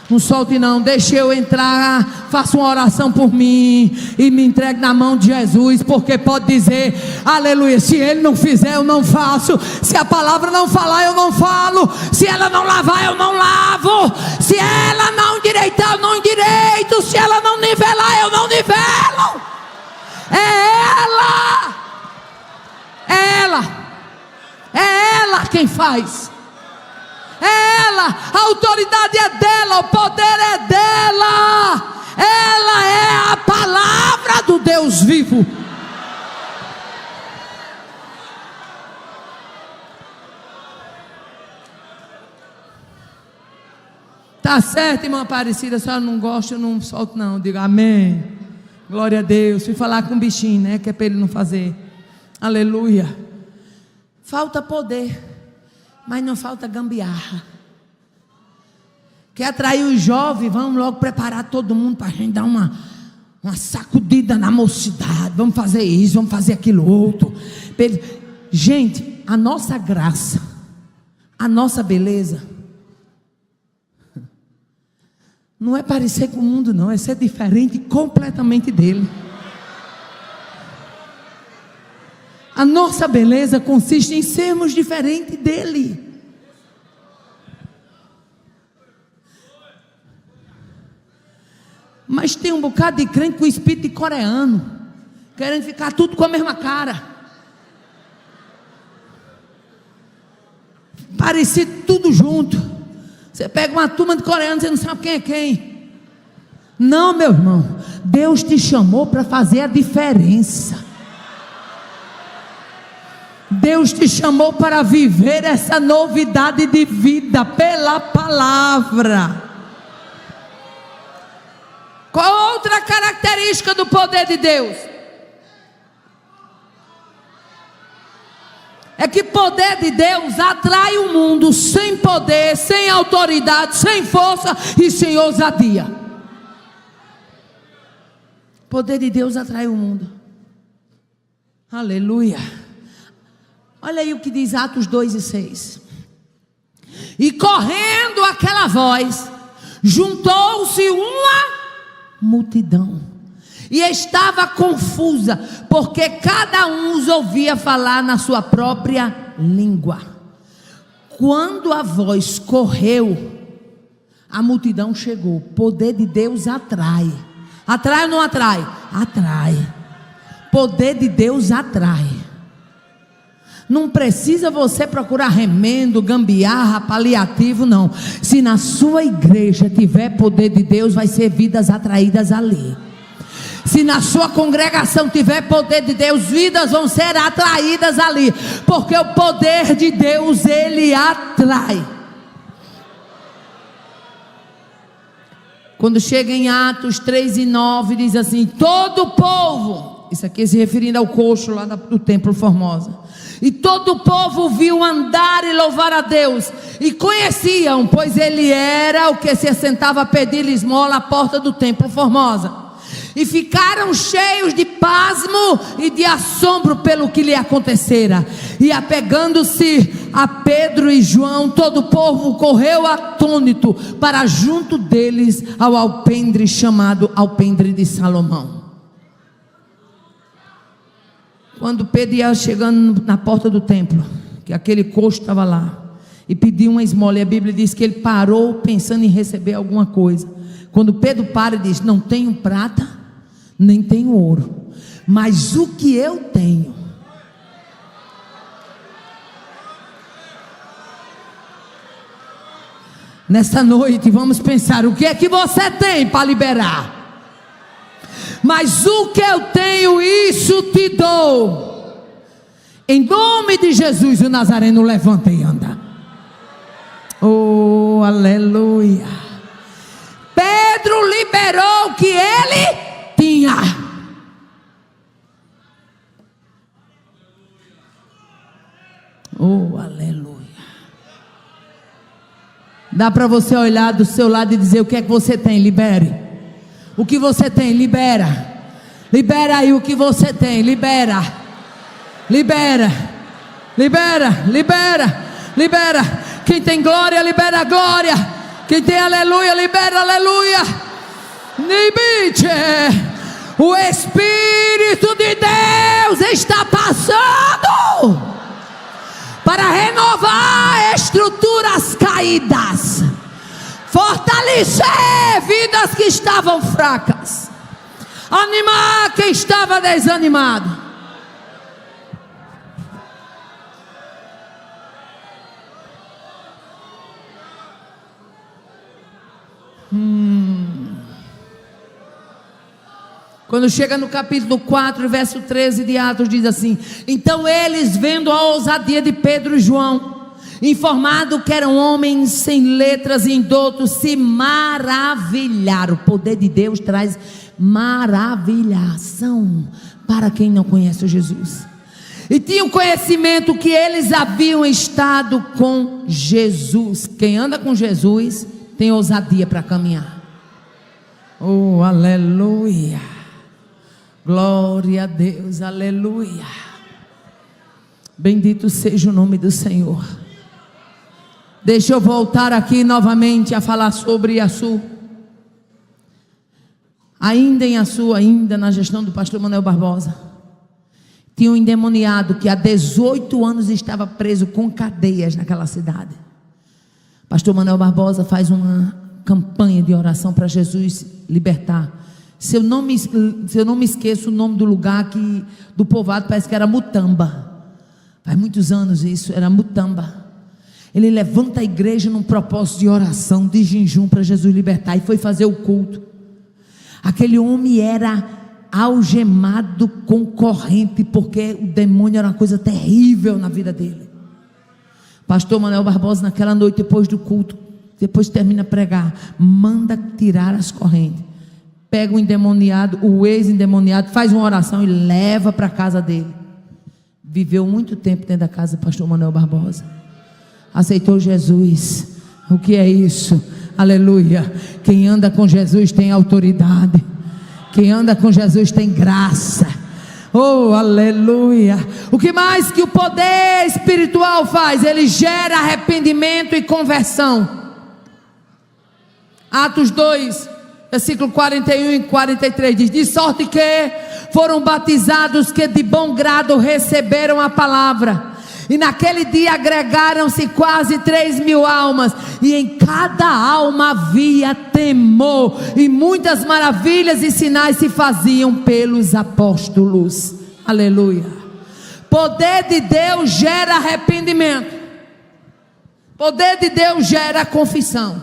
S1: Não solte não, deixe eu entrar, faça uma oração por mim e me entregue na mão de Jesus, porque pode dizer, aleluia, se ele não fizer eu não faço, se a palavra não falar eu não falo, se ela não lavar eu não lavo, se ela não endireitar eu não endireito, se ela não nivelar eu não nivelo. É ela quem faz. É ela, a autoridade é dela, o poder é dela. Ela é a palavra do Deus vivo. Tá certo, irmã Aparecida, a senhora não gosta, eu não solto não. Diga amém. Glória a Deus. Fui falar com o bichinho, né? Que é para ele não fazer. Aleluia. Falta poder, mas não falta gambiarra. Quer atrair os jovens? Vamos logo preparar todo mundo para a gente dar uma sacudida na mocidade. Vamos fazer isso, vamos fazer aquilo outro. Gente, a nossa graça, a nossa beleza, não é parecer com o mundo, não. É ser diferente completamente dele. A nossa beleza consiste em sermos diferentes dele. Mas tem um bocado de crente com espírito de coreano, querendo ficar tudo com a mesma cara, parecido tudo junto. Você pega uma turma de coreanos, você não sabe quem é quem. Não, meu irmão, Deus te chamou para fazer a diferença. Deus te chamou para viver essa novidade de vida pela palavra. Qual outra característica do poder de Deus? É que poder de Deus atrai o mundo sem poder, sem autoridade, sem força e sem ousadia. Poder de Deus atrai o mundo. Aleluia. Olha aí o que diz Atos 2:6. E correndo aquela voz, juntou-se uma multidão, e estava confusa, porque cada um os ouvia falar na sua própria língua. Quando a voz correu, a multidão chegou. O poder de Deus atrai. Atrai ou não atrai? Atrai. Poder de Deus atrai. Não precisa você procurar remendo, gambiarra, paliativo, não. Se na sua igreja tiver poder de Deus, vai ser vidas atraídas ali. Se na sua congregação tiver poder de Deus, vidas vão ser atraídas ali. Porque o poder de Deus, ele atrai. Quando chega em Atos 3:9, diz assim: todo o povo, isso aqui se referindo ao coxo lá do Templo Formosa, e todo o povo viu andar e louvar a Deus, e conheciam, pois ele era o que se assentava a pedir esmola à porta do Templo Formosa, e ficaram cheios de pasmo e de assombro pelo que lhe acontecera. E apegando-se a Pedro e João, todo o povo correu atônito para junto deles ao alpendre chamado Alpendre de Salomão. Quando Pedro ia chegando na porta do templo, que aquele coxo estava lá, e pediu uma esmola, e a Bíblia diz que ele parou pensando em receber alguma coisa. Quando Pedro para e diz: não tenho prata, nem tenho ouro, mas o que eu tenho, nessa noite vamos pensar: o que é que você tem para liberar? Mas o que eu tenho, isso te dou. Em nome de Jesus, o Nazareno, levanta e anda. Oh, aleluia. Pedro liberou o que ele tinha. Oh, aleluia. Dá para você olhar do seu lado e dizer: o que é que você tem? Libere. O que você tem, libera. Libera aí o que você tem, libera. Libera. Libera, libera, libera. Quem tem glória, libera a glória. Quem tem aleluia, libera aleluia. Nibite. O Espírito de Deus está passando para renovar estruturas caídas, fortalecer vidas que estavam fracas, animar quem estava desanimado. Quando chega no capítulo 4, verso 13 de Atos, diz assim: então eles, vendo a ousadia de Pedro e João informado que eram homens sem letras e indoutos, se maravilharam. O poder de Deus traz maravilhação para quem não conhece o Jesus. E tinham conhecimento que eles haviam estado com Jesus. Quem anda com Jesus tem ousadia para caminhar. Oh, aleluia. Glória a Deus, aleluia. Bendito seja o nome do Senhor. Deixa eu voltar aqui novamente a falar sobre Iaçu. Ainda em Iaçu, ainda na gestão do pastor Manuel Barbosa, tinha um endemoniado que há 18 anos estava preso com cadeias naquela cidade. Pastor Manuel Barbosa faz uma campanha de oração para Jesus libertar. Se eu não me esqueço o nome do lugar do povoado, parece que era Mutamba. Faz muitos anos isso, era Mutamba. Ele levanta a igreja num propósito de oração, de jejum para Jesus libertar, e foi fazer o culto. Aquele homem era algemado com corrente, porque o demônio era uma coisa terrível na vida dele. Pastor Manuel Barbosa, naquela noite, depois do culto, depois termina a pregar, manda tirar as correntes, pega o endemoniado, o ex-endemoniado, faz uma oração e leva para a casa dele. Viveu muito tempo dentro da casa do pastor Manuel Barbosa, aceitou Jesus. O que é isso? Aleluia. Quem anda com Jesus tem autoridade, quem anda com Jesus tem graça. Oh, aleluia. O que mais que o poder espiritual faz? Ele gera arrependimento e conversão. Atos 2, versículo 41 e 43 diz: de sorte que foram batizados que de bom grado receberam a palavra. E naquele dia agregaram-se quase 3.000 almas, e em cada alma havia temor, e muitas maravilhas e sinais se faziam pelos apóstolos. Aleluia. Poder de Deus gera arrependimento. Poder de Deus gera confissão.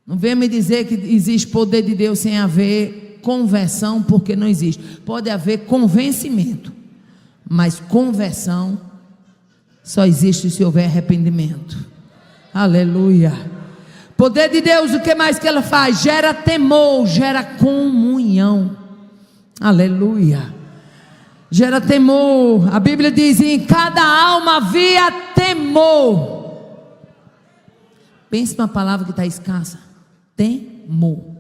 S1: Não venha me dizer que existe poder de Deus sem haver conversão, porque não existe. Pode haver convencimento, mas conversão só existe se houver arrependimento. Aleluia. Poder de Deus, o que mais que ela faz? Gera temor, gera comunhão. Aleluia. Gera temor. A Bíblia diz: em cada alma havia temor. Pense numa palavra que está escassa: temor.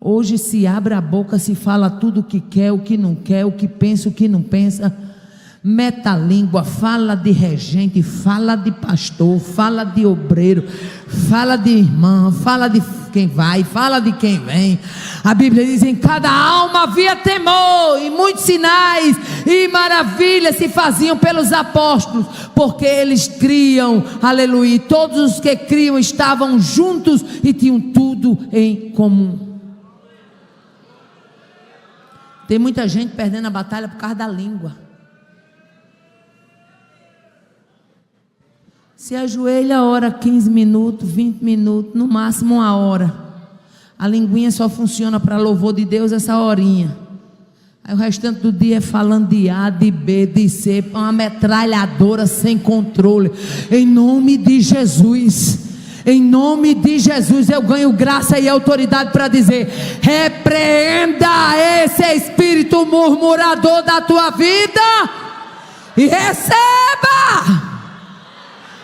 S1: Hoje se abre a boca, se fala tudo o que quer, o que não quer, o que pensa, o que não pensa, meta a língua, fala de regente, fala de pastor, fala de obreiro, fala de irmã, fala de quem vai, fala de quem vem. A Bíblia diz: em cada alma havia temor, e muitos sinais e maravilhas se faziam pelos apóstolos, porque eles criam. Aleluia. E todos os que criam estavam juntos e tinham tudo em comum. Tem muita gente perdendo a batalha por causa da língua. Se ajoelha, ora 15 minutos, 20 minutos, no máximo 1 hora. A linguinha só funciona para louvor de Deus essa horinha. Aí o restante do dia é falando de A, de B, de C, uma metralhadora sem controle. Em nome de Jesus, em nome de Jesus, eu ganho graça e autoridade para dizer: repreenda esse espírito murmurador da tua vida e receba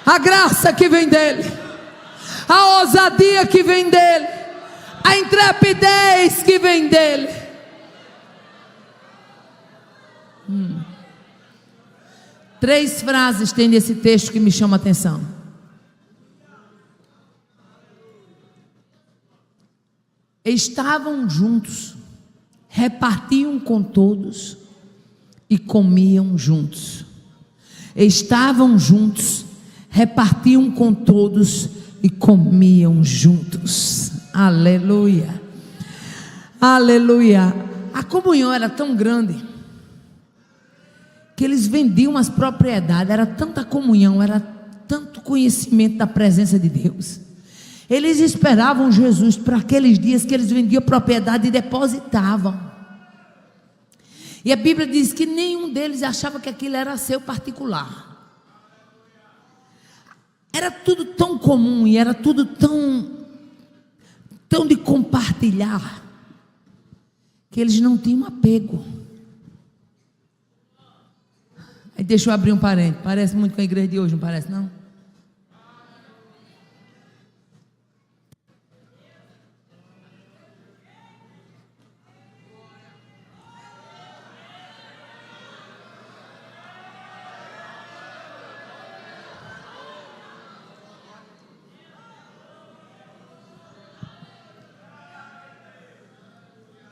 S1: a graça que vem dele, a ousadia que vem dele, a intrepidez que vem dele. 3 frases tem nesse texto que me chamam a atenção. Estavam juntos, repartiam com todos e comiam juntos. Estavam juntos, repartiam com todos e comiam juntos. Aleluia. Aleluia. A comunhão era tão grande que eles vendiam as propriedades. Era tanta comunhão, era tanto conhecimento da presença de Deus. Eles esperavam Jesus para aqueles dias que eles vendiam propriedade e depositavam. E a Bíblia diz que nenhum deles achava que aquilo era seu particular. era tudo tão comum e era tudo tão de compartilhar, que eles não tinham apego. Aí deixa eu abrir um parênteses. Parece muito com a igreja de hoje, não parece não?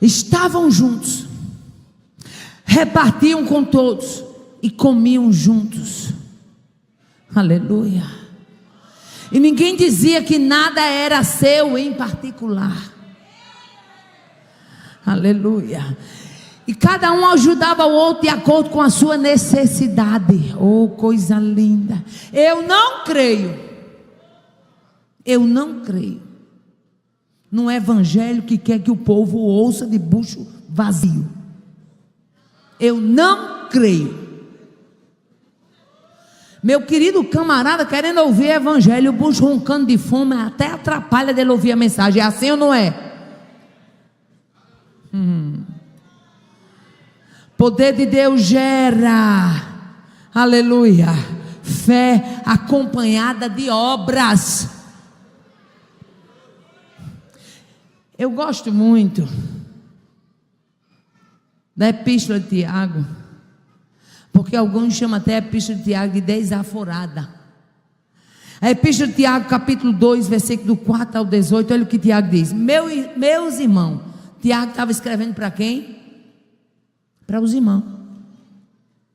S1: Estavam juntos, repartiam com todos e comiam juntos. Aleluia. E ninguém dizia que nada era seu em particular. Aleluia. E cada um ajudava o outro de acordo com a sua necessidade. Oh, coisa linda. Eu não creio num evangelho que quer que o povo ouça de bucho vazio. Eu não creio. Meu querido camarada querendo ouvir evangelho, o bucho roncando de fome, até atrapalha dele ouvir a mensagem. É assim ou não é? Poder de Deus gera, aleluia, fé acompanhada de obras. Eu gosto muito da epístola de Tiago, porque alguns chamam até a epístola de Tiago de desaforada. A epístola de Tiago, capítulo 2, versículo 4 ao 18, olha o que Tiago diz. Meus irmãos, Tiago estava escrevendo para quem? Para os irmãos,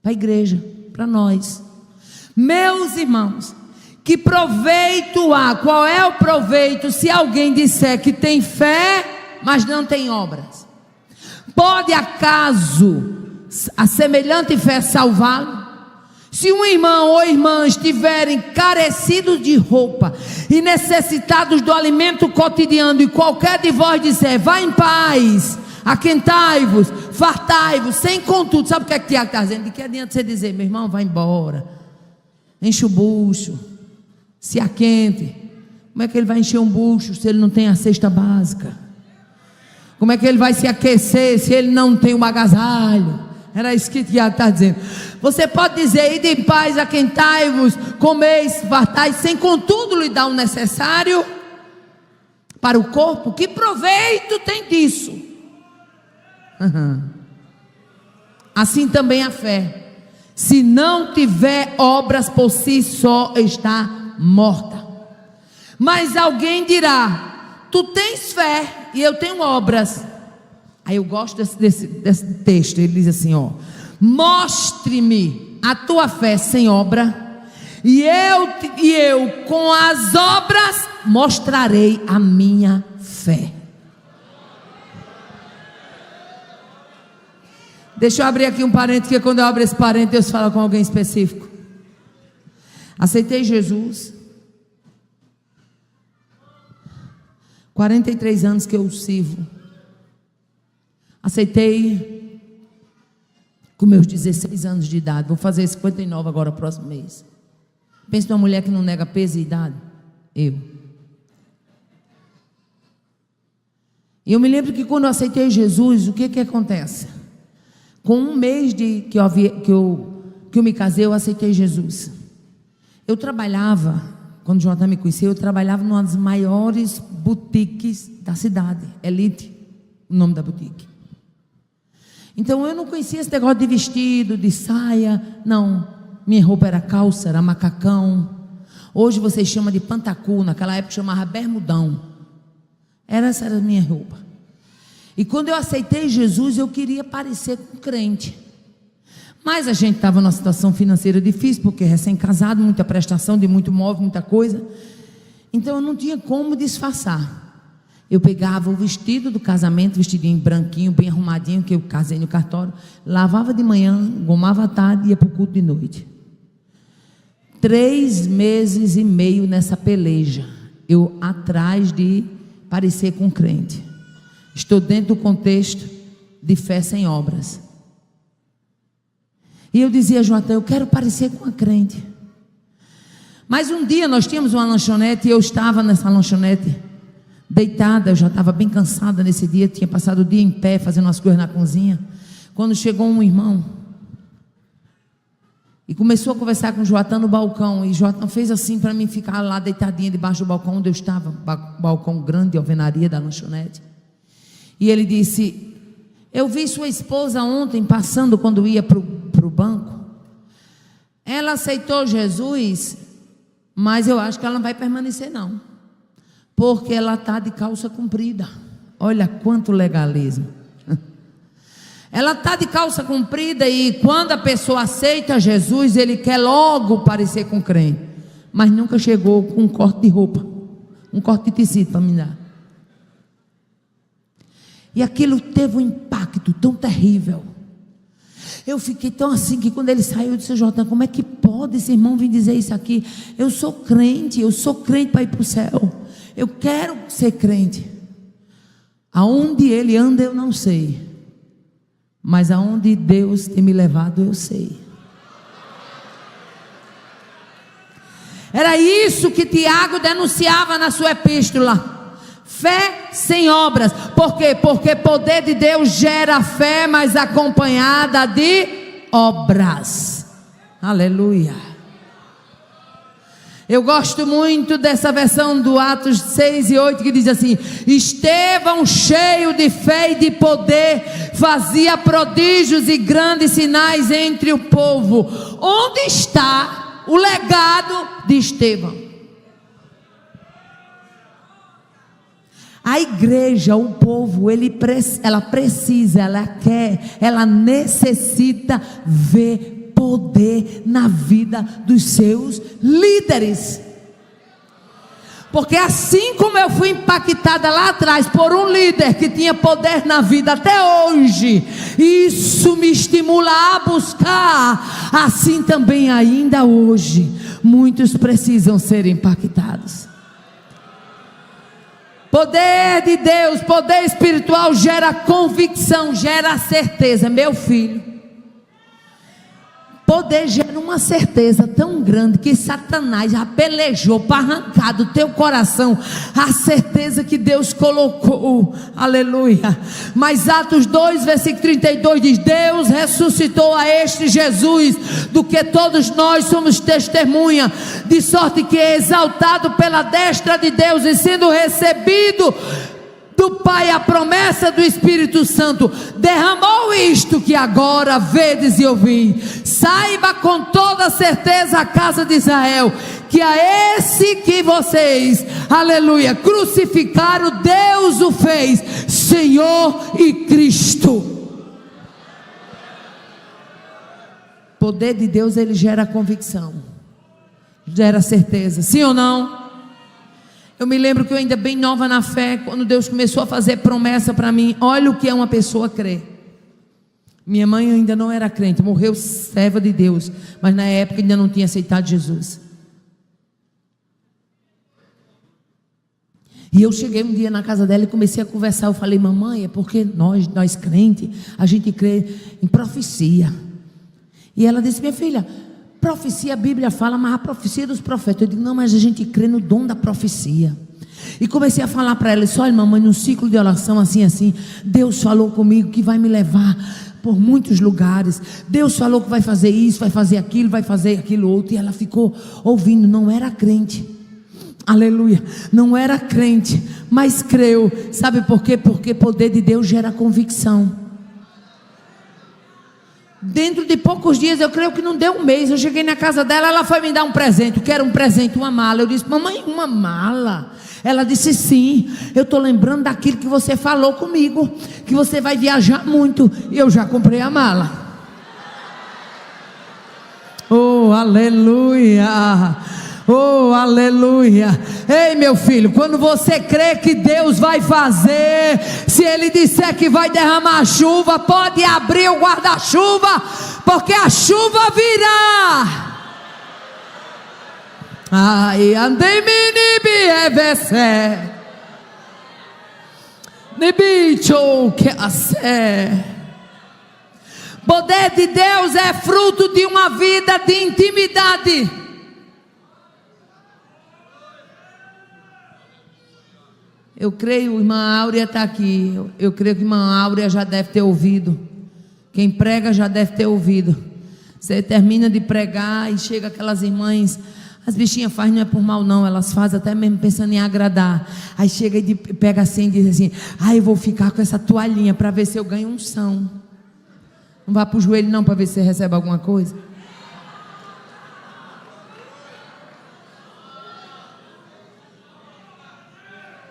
S1: para a igreja, para nós. Meus irmãos, que proveito há? Qual é o proveito se alguém disser que tem fé, mas não tem obras? Pode acaso a semelhante fé salvá-lo? Se um irmão ou irmã estiverem carecidos de roupa e necessitados do alimento cotidiano, e qualquer de vós disser, vá em paz, aquentai-vos, fartai-vos, sem contudo, sabe o que é que Tiago está dizendo? De que adianta você dizer, meu irmão, vai embora, enche o bucho, se aquente. Como é que ele vai encher um bucho se ele não tem a cesta básica? Como é que ele vai se aquecer se ele não tem um agasalho? Era isso que Tiago está dizendo. Você pode dizer, ide em paz, aquentai-vos, comeis, fartais, sem contudo lhe dar o necessário para o corpo. Que proveito tem disso? Assim também a fé, se não tiver obras por si só, está morta. Mas alguém dirá, tu tens fé e eu tenho obras. Aí eu gosto desse texto. Ele diz assim, ó: mostre-me a tua fé sem obra, e eu com as obras mostrarei a minha fé. Deixa eu abrir aqui um parênteses, que quando eu abro esse parênteses, Deus fala com alguém específico. Aceitei Jesus, 43 anos que eu o sirvo. Aceitei com meus 16 anos de idade. Vou fazer 59 agora, próximo mês. Pensa numa mulher que não nega peso e idade. E eu me lembro que quando eu aceitei Jesus, o que acontece? Com um mês que eu me casei, eu aceitei Jesus. Eu trabalhava, quando o Jonathan me conheceu, eu trabalhava numa das maiores boutiques da cidade, Elite, o nome da boutique. Então eu não conhecia esse negócio de vestido, de saia, não. Minha roupa era calça, era macacão. Hoje vocês chamam de pantacu, naquela época chamava bermudão. Essa era a minha roupa. E quando eu aceitei Jesus, eu queria parecer com crente. Mas a gente estava numa situação financeira difícil, porque recém-casado, muita prestação de muito móvel, muita coisa. Então eu não tinha como disfarçar. Eu pegava o vestido do casamento, vestidinho branquinho, bem arrumadinho, que eu casei no cartório, lavava de manhã, gomava à tarde e ia para o culto de noite. 3 meses e meio nessa peleja, eu atrás de parecer com crente. Estou dentro do contexto de fé sem obras. E eu dizia a Joatã, eu quero parecer com a crente. Mas um dia nós tínhamos uma lanchonete e eu estava nessa lanchonete, deitada, eu já estava bem cansada nesse dia, tinha passado o dia em pé, fazendo umas coisas na cozinha, quando chegou um irmão, e começou a conversar com o Joatan no balcão, e Joatan fez assim para mim ficar lá deitadinha debaixo do balcão onde eu estava, balcão grande de alvenaria da lanchonete, e ele disse: eu vi sua esposa ontem passando quando ia para o banco, ela aceitou Jesus, mas eu acho que ela não vai permanecer não, porque ela está de calça comprida. Olha quanto legalismo. Ela está de calça comprida e quando a pessoa aceita Jesus, ele quer logo parecer com crente, mas nunca chegou com um corte de roupa, um corte de tecido para me dar. E aquilo teve um impacto tão terrível. Eu fiquei tão assim que quando ele saiu, eu disse: Jota, como é que pode esse irmão vir dizer isso aqui? Eu sou crente para ir para o céu. Eu quero ser crente. Aonde ele anda eu não sei, mas aonde Deus tem me levado eu sei. Era isso que Tiago denunciava na sua epístola. Fé sem obras. Por quê? Porque poder de Deus gera fé, mas acompanhada de obras. Aleluia. Eu gosto muito dessa versão do Atos 6 e 8 que diz assim: Estevão, cheio de fé e de poder, fazia prodígios e grandes sinais entre o povo. Onde está o legado de Estevão? A igreja, o povo, ela precisa, ela quer, ela necessita ver poder na vida dos seus líderes. Porque assim como eu fui impactada lá atrás por um líder que tinha poder na vida até hoje, isso me estimula a buscar, assim também ainda hoje, muitos precisam ser impactados. Poder de Deus, poder espiritual gera convicção, gera certeza. Meu filho, poder gera uma certeza tão grande que Satanás já pelejou para arrancar do teu coração a certeza que Deus colocou. Aleluia. Mas Atos 2 versículo 32 diz: Deus ressuscitou a este Jesus, do que todos nós somos testemunha, de sorte que é exaltado pela destra de Deus e sendo recebido do Pai a promessa do Espírito Santo, derramou isto que agora vedes e ouvis. Saiba com toda certeza a casa de Israel, que a esse que vocês, aleluia, crucificaram, Deus o fez Senhor e Cristo. O poder de Deus, ele gera convicção, gera certeza, sim ou não? Eu me lembro que eu ainda bem nova na fé, quando Deus começou a fazer promessa para mim. Olha o que é uma pessoa crer. Minha mãe ainda não era crente, morreu serva de Deus, mas na época ainda não tinha aceitado Jesus. E eu cheguei um dia na casa dela e comecei a conversar. Eu falei: mamãe, é porque nós crentes, a gente crê em profecia. E ela disse: minha filha, profecia, a Bíblia fala, mas a profecia dos profetas. Eu digo: não, mas a gente crê no dom da profecia. E comecei a falar para ela: olha, mamãe, num ciclo de oração assim, Deus falou comigo que vai me levar por muitos lugares. Deus falou que vai fazer isso, vai fazer aquilo outro. E ela ficou ouvindo, não era crente. Aleluia, não era crente, mas creu. Sabe por quê? Porque poder de Deus gera convicção. Dentro de poucos dias, eu creio que não deu um mês, eu cheguei na casa dela, ela foi me dar um presente. Eu quero um presente, uma mala. Eu disse: mamãe, uma mala? Ela disse: sim, eu estou lembrando daquilo que você falou comigo, que você vai viajar muito. E eu já comprei a mala. Oh, aleluia. Oh, aleluia. Ei, meu filho, quando você crê que Deus vai fazer, se Ele disser que vai derramar chuva, pode abrir o guarda-chuva, porque a chuva virá. Ai, andei mini evese, nibicho que ace. Poder de Deus é fruto de uma vida de intimidade. Eu creio, irmã Áurea está aqui. Eu creio que irmã Áurea já deve ter ouvido. Quem prega já deve ter ouvido. Você termina de pregar e chega aquelas irmãs. As bichinhas fazem, não é por mal não, elas fazem até mesmo pensando em agradar. Aí chega e pega assim e diz assim: eu vou ficar com essa toalhinha para ver se eu ganho unção. Não vá para o joelho não, para ver se você recebe alguma coisa.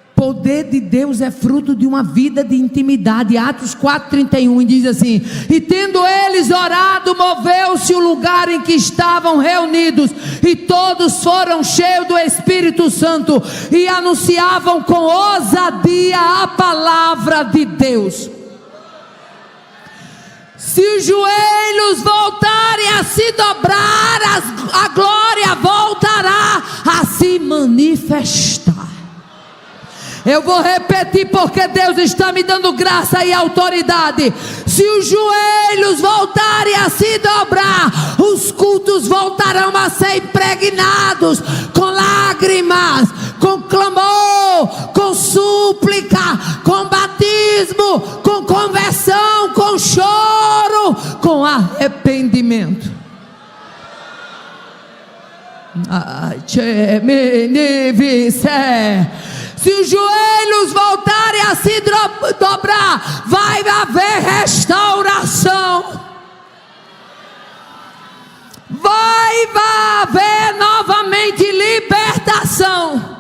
S1: O poder de Deus é fruto de uma vida de intimidade. Atos 4:31 diz assim: e tendo eles orado, moveu-se o lugar em que estavam reunidos, e todos foram cheios do Espírito Santo e anunciavam com ousadia a palavra de Deus. Se os joelhos voltarem a se dobrar, a glória voltará a se manifestar. Eu vou repetir porque Deus está me dando graça e autoridade. Se os joelhos voltarem a se dobrar, os cultos voltarão a ser impregnados com lágrimas, com clamor, com súplica, com batismo, com conversão, com choro, com arrependimento. Se os joelhos voltarem a se dobrar, vai haver restauração. Vai haver novamente libertação.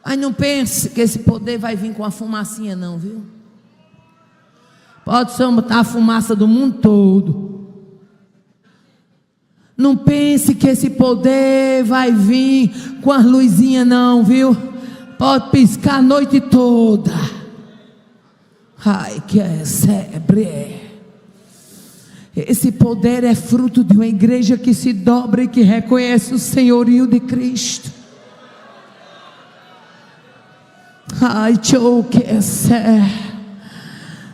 S1: Mas não pense que esse poder vai vir com a fumacinha não, viu? Pode ser a fumaça do mundo todo. Não pense que esse poder vai vir com as luzinhas não, viu? Pode piscar a noite toda. Ai, que é sempre. Esse poder é fruto de uma igreja que se dobra e que reconhece o senhorio de Cristo. Ai, tchau, que é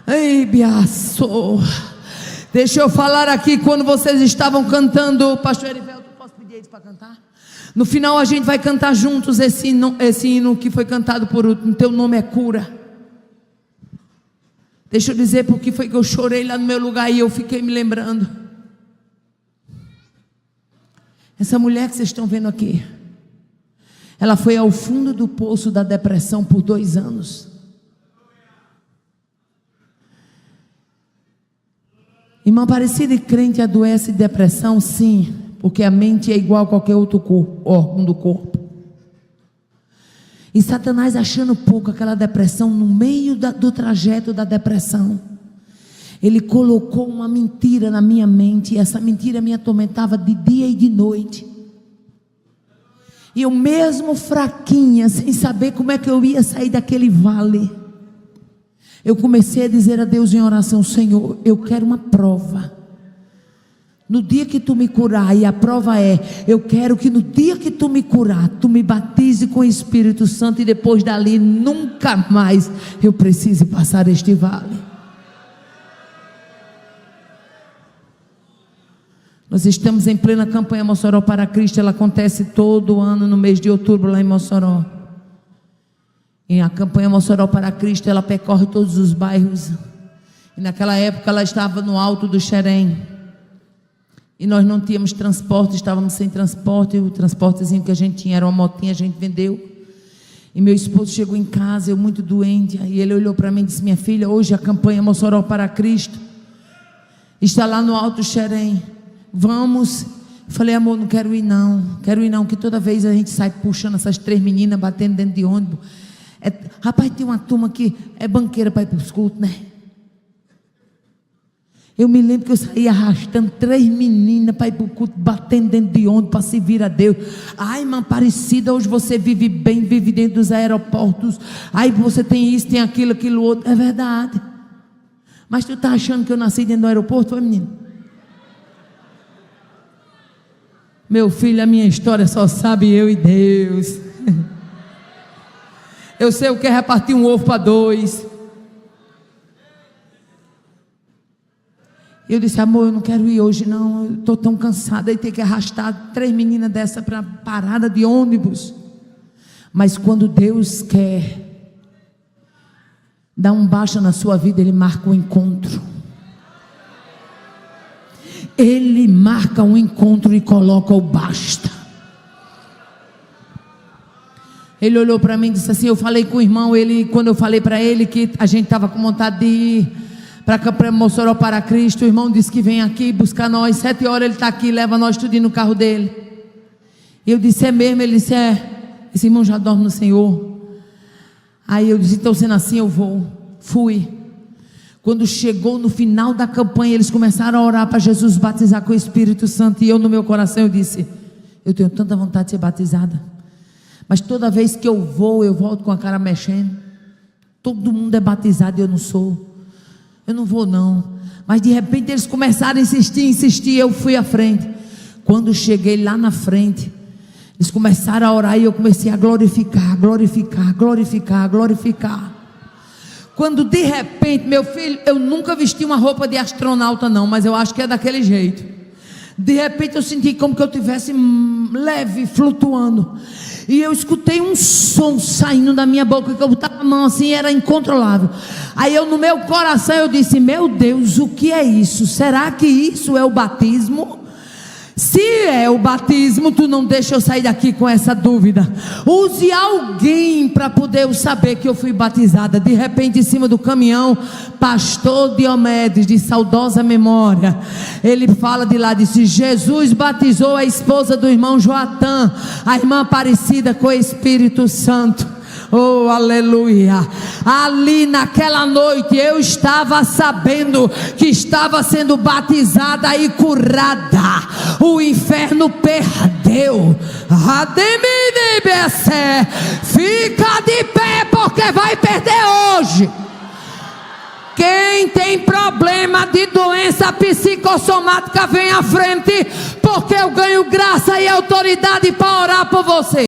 S1: Ei, biaço. Deixa eu falar aqui, quando vocês estavam cantando, pastor Erivelto, posso pedir eles para cantar? No final a gente vai cantar juntos esse hino que foi cantado por o Teu Nome é Cura. Deixa eu dizer porque foi que eu chorei lá no meu lugar e eu fiquei me lembrando. Essa mulher que vocês estão vendo aqui, ela foi ao fundo do poço da depressão por 2 anos. Irmã Aparecida, crente adoece de depressão? Sim, porque a mente é igual a qualquer outro órgão do corpo. E Satanás, achando pouco aquela depressão, no meio do trajeto da depressão, ele colocou uma mentira na minha mente, e essa mentira me atormentava de dia e de noite. E eu mesmo fraquinha, sem saber como é que eu ia sair daquele vale, eu comecei a dizer a Deus em oração: Senhor, eu quero uma prova. No dia que tu me curar, e a prova é, eu quero que no dia que tu me curar, tu me batize com o Espírito Santo, e depois dali nunca mais eu precise passar este vale. Nós estamos em plena campanha Mossoró para Cristo. Ela acontece todo ano no mês de outubro lá em Mossoró. E a campanha Mossoró para Cristo, ela percorre todos os bairros. E naquela época ela estava no alto do Xerém. E nós não tínhamos transporte, estávamos sem transporte. O transportezinho que a gente tinha era uma motinha, a gente vendeu. E meu esposo chegou em casa, eu muito doente. E ele olhou para mim e disse: minha filha, hoje a campanha Mossoró para Cristo está lá no alto do Xerém. Vamos. Eu falei: amor, não quero ir não. Quero ir não, que toda vez a gente sai puxando essas 3 meninas, batendo dentro de ônibus. Rapaz, tem uma turma que é banqueira para ir para os cultos, né? Eu me lembro que eu saía arrastando 3 meninas para ir para o culto, batendo dentro de ônibus para servir a Deus. Ai, irmã Aparecida, hoje você vive bem, vive dentro dos aeroportos. Ai, você tem isso, tem aquilo, aquilo outro. É verdade. Mas tu está achando que eu nasci dentro do aeroporto, foi, menino? Meu filho, a minha história só sabe eu e Deus. Eu sei o que é repartir um ovo para 2. Eu disse: amor, eu não quero ir hoje não, eu estou tão cansada. E ter que arrastar 3 meninas dessa para parada de ônibus. Mas quando Deus quer dar um baixa na sua vida, Ele marca um encontro. Ele marca um encontro e coloca o basta. Ele olhou para mim e disse assim: eu falei com o irmão, quando eu falei para ele que a gente estava com vontade de ir para Mossoró para Cristo, o irmão disse que vem aqui buscar nós, 7 horas ele está aqui, leva nós tudo no carro dele. E eu disse: é mesmo? Ele disse: é, esse irmão já dorme no Senhor. Aí eu disse: então sendo assim eu vou. Fui. Quando chegou no final da campanha, eles começaram a orar para Jesus batizar com o Espírito Santo, e eu no meu coração eu disse: eu tenho tanta vontade de ser batizada, mas toda vez que eu volto com a cara mexendo. Todo mundo é batizado e eu não sou. Eu não vou não. Mas de repente eles começaram a insistir, eu fui à frente. Quando cheguei lá na frente, eles começaram a orar e eu comecei a glorificar. Quando de repente, meu filho, eu nunca vesti uma roupa de astronauta não, mas eu acho que é daquele jeito. De repente eu senti como que eu tivesse leve, flutuando. E eu escutei um som saindo da minha boca, que eu botava a mão assim, era incontrolável. Aí eu no meu coração eu disse: meu Deus, o que é isso? Será que isso é o batismo? Se é o batismo, tu não deixa eu sair daqui com essa dúvida. Use alguém para poder eu saber que eu fui batizada. De repente, em cima do caminhão, pastor Diomedes, de saudosa memória, ele fala de lá, disse: Jesus batizou a esposa do irmão Joatã, a irmã Aparecida, com o Espírito Santo. Oh, aleluia. Ali naquela noite eu estava sabendo que estava sendo batizada e curada. O inferno perdeu. Fica de pé, porque vai perder hoje. Quem tem problema de doença psicossomática, vem à frente, porque eu ganho graça e autoridade para orar por você.